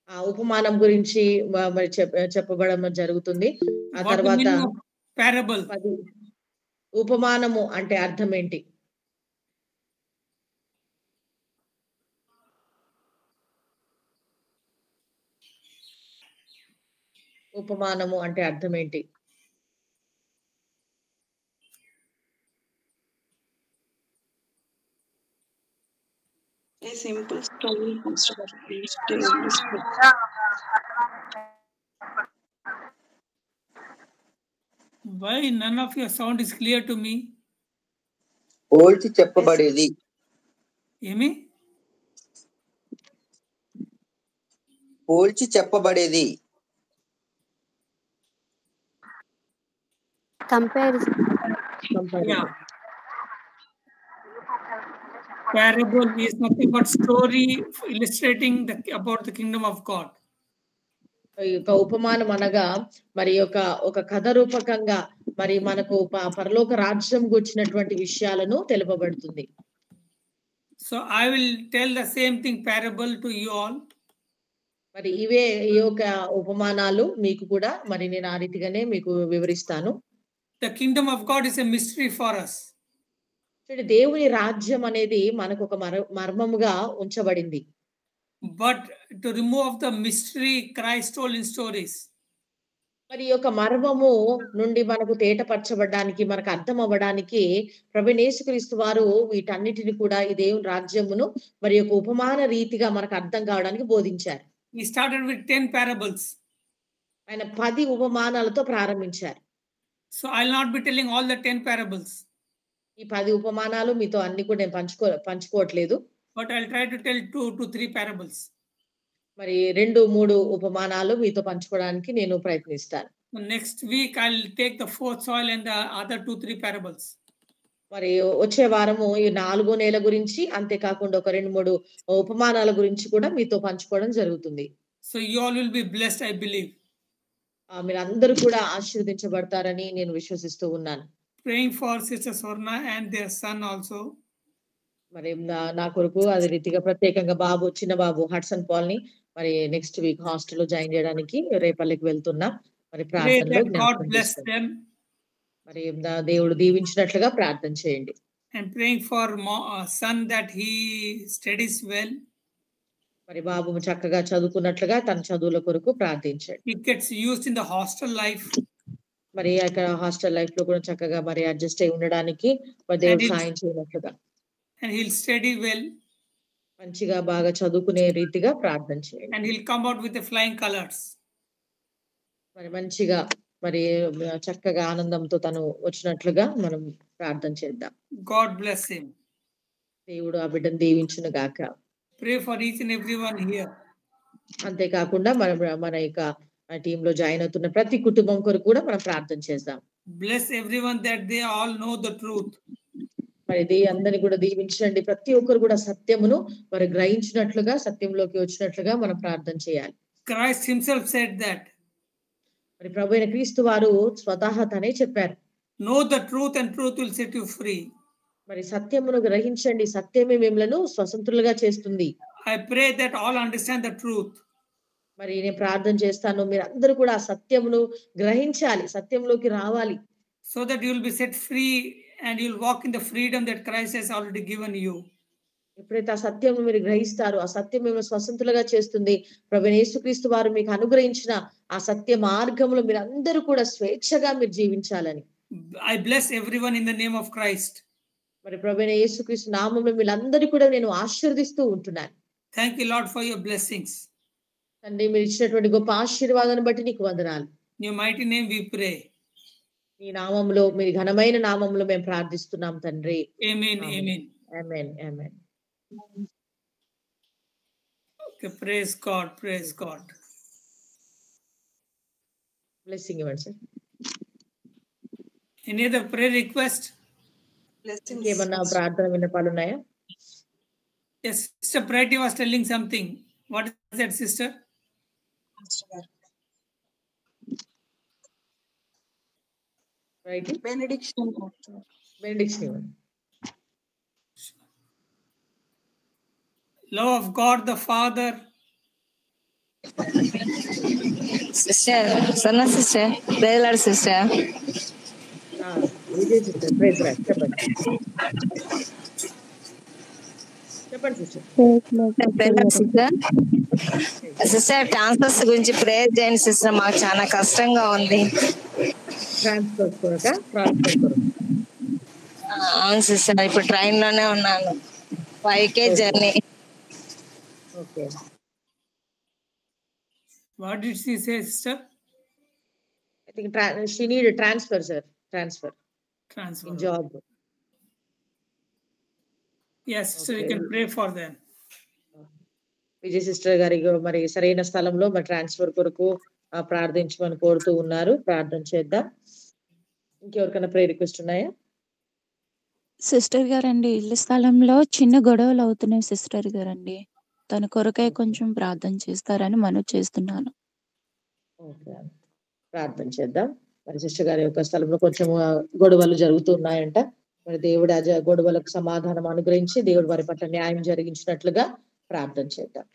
ఆ ఉపమానం గురించి మరి చెప్పబడడం జరుగుతుంది. ఆ తర్వాత parable ఉపమానము అంటే అర్థం ఏంటి? ఉపమానము అంటే అర్థం ఏంటి? A simple story. Why none of your sound is clear to me? పోల్చి చెప్పబడేది. ఏమి? పోల్చి చెప్పబడేది. Comparison. Yeah. Parable is nothing but story illustrating about the kingdom of God. ఉపమానం అనగా మరి ఒక కథ రూపకంగా మరి మనకు పరలోక రాజ్యం గురించినటువంటి విషయాలను తెలుపబడుతుంది. So I will tell the same thing parable to you all. మరి ఈ యొక్క ఉపమానాలు మీకు కూడా మరి నేను ఆ రీతిగానే మీకు వివరిస్తాను. The kingdom of God is a mystery for us. దేవుని రాజ్యం అనేది మనకు ఒక మర్మముగా ఉంచబడింది. But to remove the mystery, Christ told in stories. మరి యొక్క మర్మము నుండి మనకు తేటపరచబడడానికి మనకు అర్థం అవ్వడానికి ప్రభువైన యేసుక్రీస్తు వారు వీటన్నిటిని కూడా ఈ దేవుని రాజ్యమును మరి యొక్క ఉపమాన రీతిగా మనకు అర్థం కావడానికి బోధించారు. He started with 10 parables. ఆయన 10 ఉపమానాలతో ప్రారంభించారు. So I'll not be telling all the 10 parables. ఈ 10 ఉపమానాలు మీతో అన్ని కూడా నేను పంచుకోవట్లేదు. But I'll try to tell 2 to 3 parables. మరి 2-3 ఉపమానాలు మీతో పంచుకోవడానికి నేను ప్రయత్నిస్తాను. Next week I'll take the fourth soil and the other 2-3 parables. మరి వచ్చే వారము ఈ 4వ నేల గురించి అంతేకాకుండా ఒక 2-3 ఉపమానాల గురించి కూడా మీతో పంచుకోవడం జరుగుతుంది. So you all will be blessed, I believe. మీరందరూ కూడా ఆశీర్వదించబడతారని నేను విశ్వసిస్తూ ఉన్నాను. Praying for Sister Swarna and their son also. మరి నా కొరకు అదే రీతిగా ప్రత్యేకంగా చిన్న బాబు హడ్సన్ పాల్ ని మరి నెక్స్ట్ వీక్ హాస్టల్లో జాయిన్ చేయడానికి రేపల్లికి వెళ్తున్నా. మరి ప్రార్థనలో మరి దేవుడు దీవించినట్లుగా ప్రార్థన చేయండి. And praying for son that he studies well. మరి బాబు చక్కగా చదువుకున్నట్లుగా తన చదువుల కొరకు ప్రార్థించండి. He gets used in the hostel life. మరి అక్కడ హాస్టల్ లైఫ్ లో కూడా చక్కగా మరి అడ్జస్ట్ అయి ఉండడానికి దేవుడు సాయం చేయనట్లుగా. And he'll study well. మంచిగా బాగా చదువుకునే రీతిగా ప్రార్థన చేయండి. And he'll come out with the flying colors. మరి మంచిగా మరి చక్కగా ఆనందంతో తను వచ్చినట్లుగా మనం ప్రార్థన చేద్దాం. God bless him. దేవుడు ఆ బిడ్డను దీవించును గాక. Pray for each and everyone here. అంతేకాకుండా మన యొక్క టీమ్ లో జాయిన్ అవుతున్న ప్రతి కుటుంబం కొరకు కూడా మనం ప్రార్థన చేద్దాం. Bless everyone that they all know the truth. మరి అందరిని కూడా దీవించండి. ప్రతి ఒక్కరు కూడా సత్యమును మరి గ్రహించినట్లుగా సత్యంలోకి వచ్చినట్లుగా మనం ప్రార్థన చేయాలి. Christ himself said that. మరి ప్రభువైన క్రీస్తు వారు స్వతహా తనే చెప్పారు. Know the truth and truth will set you free. మరి సత్యమును గ్రహించండి, సత్యమే మిమ్మలను స్వతంత్రులుగా చేస్తుంది. I pray that all understand the truth. మరి నేను ప్రార్థన చేస్తాను, మీరందరూ కూడా ఆ సత్యమును గ్రహించాలి, సత్యంలోకి రావాలి. So that you will be set free and you will walk in the freedom that Christ has already given you. ఎప్పుడైతే ఆ సత్యము మీరు గ్రహిస్తారో, ఆ సత్యం మిమ్మల్ని స్వతంత్రులుగా చేస్తుంది. ప్రభువైన యేసుక్రీస్తు వారు మీకు అనుగ్రహించిన ఆ సత్య మార్గంలో మీరందరూ కూడా స్వేచ్ఛగా మీరు జీవించాలని. I bless everyone in the name of Christ. మరి ప్రభువైన యేసుక్రీస్తు నామములో మీరందరూ కూడా నేను ఆశీర్వదిస్తూ ఉంటున్నాను. Thank you, Lord, for your blessings. తండ్రి, మీరు ఇచ్చినటువంటి గొప్ప ఆశీర్వాదాన్ని బట్టి నీకు వందనాలు. In your mighty name we pray. నీ నామములో, మీ ఘనమైన నామములో మేము ప్రార్థిస్తున్నాం తండ్రి. Amen. Amen. ఆమేన్. ఆమేన్. Okay, praise God. Praise God. Blessing ఇవ్వండి sir. Any other prayer request? ఏమన్నా ప్రార్థన విన్నపాలు ఉన్నాయా? Yes, Sister Prati was telling something. What is that, sister? Right, benediction benediction ఇవ్వండి. Love of God the Father, sister సన్న sister prayer sister Vijay sister, praise Lord. చెప్పండి చెప్పండి sister. Sister sister transfers గురించి prayer చేయండి సిస్టర్, మాకు చాలా కష్టంగా ఉంది. ట్రాన్స్ఫర్ కొరక, ట్రాన్స్ఫర్ కొరకు. అవును సిస్టర్, ఇప్పుడు ట్రైన్ లోనే ఉన్నాను, 5K journey. Okay, what did she say, sister? I think she need transfer sir, transfer Transfer. In job. Yes, sister, you Okay. can pray for them. Vijay sister గారి మరి సరైన స్థలంలో మరి ట్రాన్స్ఫర్ కొరకు ప్రార్థించమని కోరుతూ ఉన్నారు. ప్రార్థన చేద్దాం. ఇంకెవరికైనా ప్రేయర్ రిక్వెస్ట్ ఉన్నాయా? సిస్టర్ గారండి, ఇల్లు స్థలంలో చిన్న గొడవలు అవుతున్నాయి సిస్టర్ గారండి. తన కొరకై కొంచెం ప్రార్థన చేస్తారని మనవి చేస్తున్నాను. ఓకే, ప్రార్థన చేద్దాం. మరి సిస్టర్ గారి యొక్క స్థలంలో కొంచెం గొడవలు జరుగుతున్నాయంట. మరి దేవుడు ఆ గొడవలకు సమాధానం అనుగ్రహించి దేవుడు వారి పట్ల న్యాయం జరిగించినట్లుగా ప్రార్థన చేద్దాం.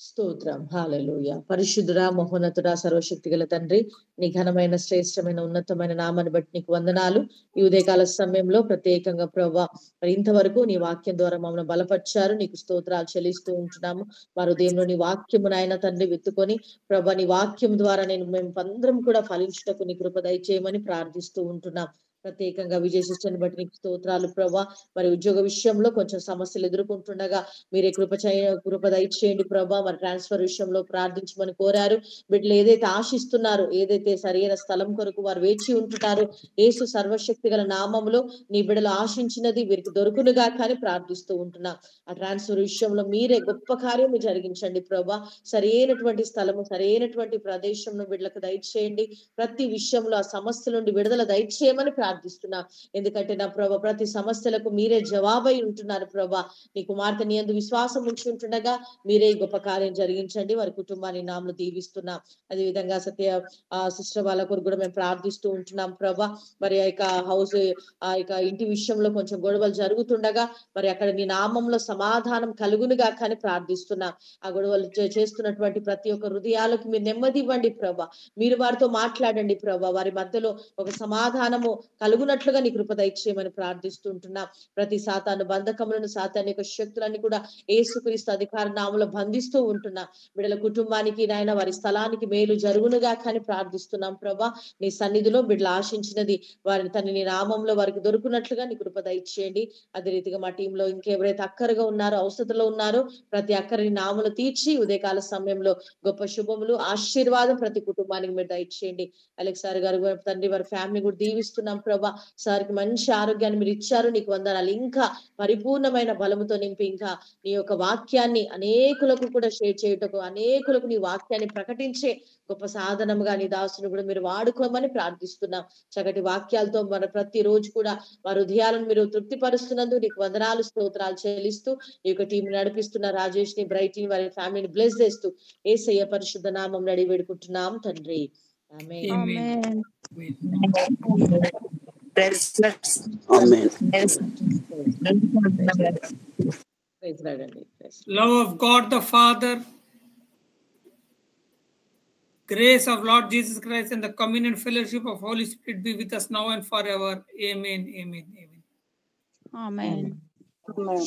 స్తోత్రం, హల్లెలూయా. పరిశుద్ధుడా, మహోన్నతుడా, సర్వశక్తి గల తండ్రి, నీ ఘనమైన శ్రేష్టమైన ఉన్నతమైన నామాన్ని బట్టి నీకు వందనాలు. ఈ ఉదయకాల సమయంలో ప్రత్యేకంగా ప్రభువా, మరి ఇంతవరకు నీ వాక్యం ద్వారా మమ్మల్ని బలపరిచారు, నీకు స్తోత్రాలు చెల్లిస్తూ ఉంటున్నాము. మా హృదయంలో నీ వాక్యము నాయన తండ్రి విత్తుకొని ప్రభా, నీ వాక్యం ద్వారా మేము అందరం కూడా ఫలించుటకు నీ కృప దయచేయమని ప్రార్థిస్తూ ఉంటున్నాం. ప్రత్యేకంగా విజయ సిస్టర్ని బట్టి నీకు స్తోత్రాలు ప్రభా. మరి ఉద్యోగ విషయంలో కొంచెం సమస్యలు ఎదుర్కొంటుండగా మీరే కృప దయచేయండి ప్రభా. మరి ట్రాన్స్ఫర్ విషయంలో ప్రార్థించమని కోరారు. బిడ్డలు ఏదైతే ఆశిస్తున్నారో, ఏదైతే సరైన స్థలం కొరకు వారు వేచి ఉంటున్నారో, యేసు సర్వశక్తి గల నామములో నీ బిడ్డలు ఆశించినది వీరికి దొరుకునుగా కానీ ప్రార్థిస్తూ ఉంటున్నా. ఆ ట్రాన్స్ఫర్ విషయంలో మీరే గొప్ప కార్యము జరిగించండి ప్రభా. సరైనటువంటి స్థలము, సరైనటువంటి ప్రదేశంలో బిడ్డలకు దయచేయండి. ప్రతి విషయంలో ఆ సమస్య నుండి విడుదల దయచేయమని ప్రార్థిస్తున్నా. ఎందుకంటే నా ప్రభా, ప్రతి సమస్యలకు మీరే జవాబై ఉంటున్నారు ప్రభా. నీ కుమార్తె నీ యందు విశ్వాసం ఉంచి ఉంటుండగా మీరే గొప్ప కార్యం జరిగించండి. వారి కుటుంబాన్ని నామలు దీవిస్తున్నా. అదే విధంగా సత్య సిస్టర్ వాళ్ళ కొరకు కూడా మేము ప్రార్థిస్తూ ఉంటున్నాం ప్రభా. మరి ఆ యొక్క హౌస్, ఆ యొక్క ఇంటి విషయంలో కొంచెం గొడవలు జరుగుతుండగా మరి అక్కడ నీ నామంలో సమాధానం కలుగునుగా కానీ ప్రార్థిస్తున్నా. ఆ గొడవలు చేస్తున్నటువంటి ప్రతి ఒక్క హృదయాలకు మీరు నెమ్మది ఇవ్వండి ప్రభా. మీరు వారితో మాట్లాడండి ప్రభా. వారి మధ్యలో ఒక సమాధానము కలుగునట్లుగా నీ కృప దయచేయమని ప్రార్థిస్తుంటున్నా. ప్రతి సాతాను బంధకములను, సాతాను యొక్క శక్తులన్నీ కూడా యేసుక్రీస్తు అధికార నామములో బంధిస్తూ ఉంటున్నా. బిడ్డల కుటుంబానికి నాయన వారి స్థలానికి మేలు జరుగునుగా కానీ ప్రార్థిస్తున్నాం ప్రభా. నీ సన్నిధిలో బిడ్డలు ఆశించినది వారిని తన నీ నామంలో వారికి దొరుకునట్లుగా నీ కృప దయచేయండి. అదే రీతిగా మా టీంలో ఇంకెవరైతే అక్కరగా ఉన్నారో, అవసరతలో ఉన్నారో ప్రతి అక్కరిని నామలు తీర్చి ఉదయకాల సమయంలో గొప్ప శుభములు, ఆశీర్వాదం ప్రతి కుటుంబానికి మీరు దయచేయండి. అలెక్స్ సార్ గారు తండ్రి వారి ఫ్యామిలీ కూడా దీవిస్తున్నాం ప్రభా. సార్కి మంచి ఆరోగ్యాన్ని మీరు ఇచ్చారు, నీకు వందనాలు. ఇంకా పరిపూర్ణమైన బలముతో నింపి ఇంకా నీ యొక్క వాక్యాన్ని అనేకులకు కూడా షేర్ చేయుటకు, అనేకులకు నీ వాక్యాన్ని ప్రకటించే గొప్ప సాధనముగా నీ దాసును కూడా మీరు వాడుకోమని ప్రార్థిస్తున్నాం. చక్కటి వాక్యాలతో మన ప్రతి రోజు కూడా వారి హృదయాలను మీరు తృప్తిపరుస్తున్నందుకు నీకు వందనాలు, స్తోత్రాలు చెల్లిస్తూ ఈ యొక్క టీం నడిపిస్తున్న రాజేష్ ని, బ్రైట్ ని, వారి ఫ్యామిలీని బ్లెస్ చేస్తూ యేసయ్య పరిశుద్ధ నామం నడి వేడుకుంటున్నాం తండ్రి. ఆమేన్. ఆమేన్. ఆమేన్. ప్రైజ్ లార్డ్ అండి. Love of God the Father, grace of Lord Jesus Christ, and the communion fellowship of Holy Spirit be with us now and forever. Amen. Amen. Amen. Amen. Amen.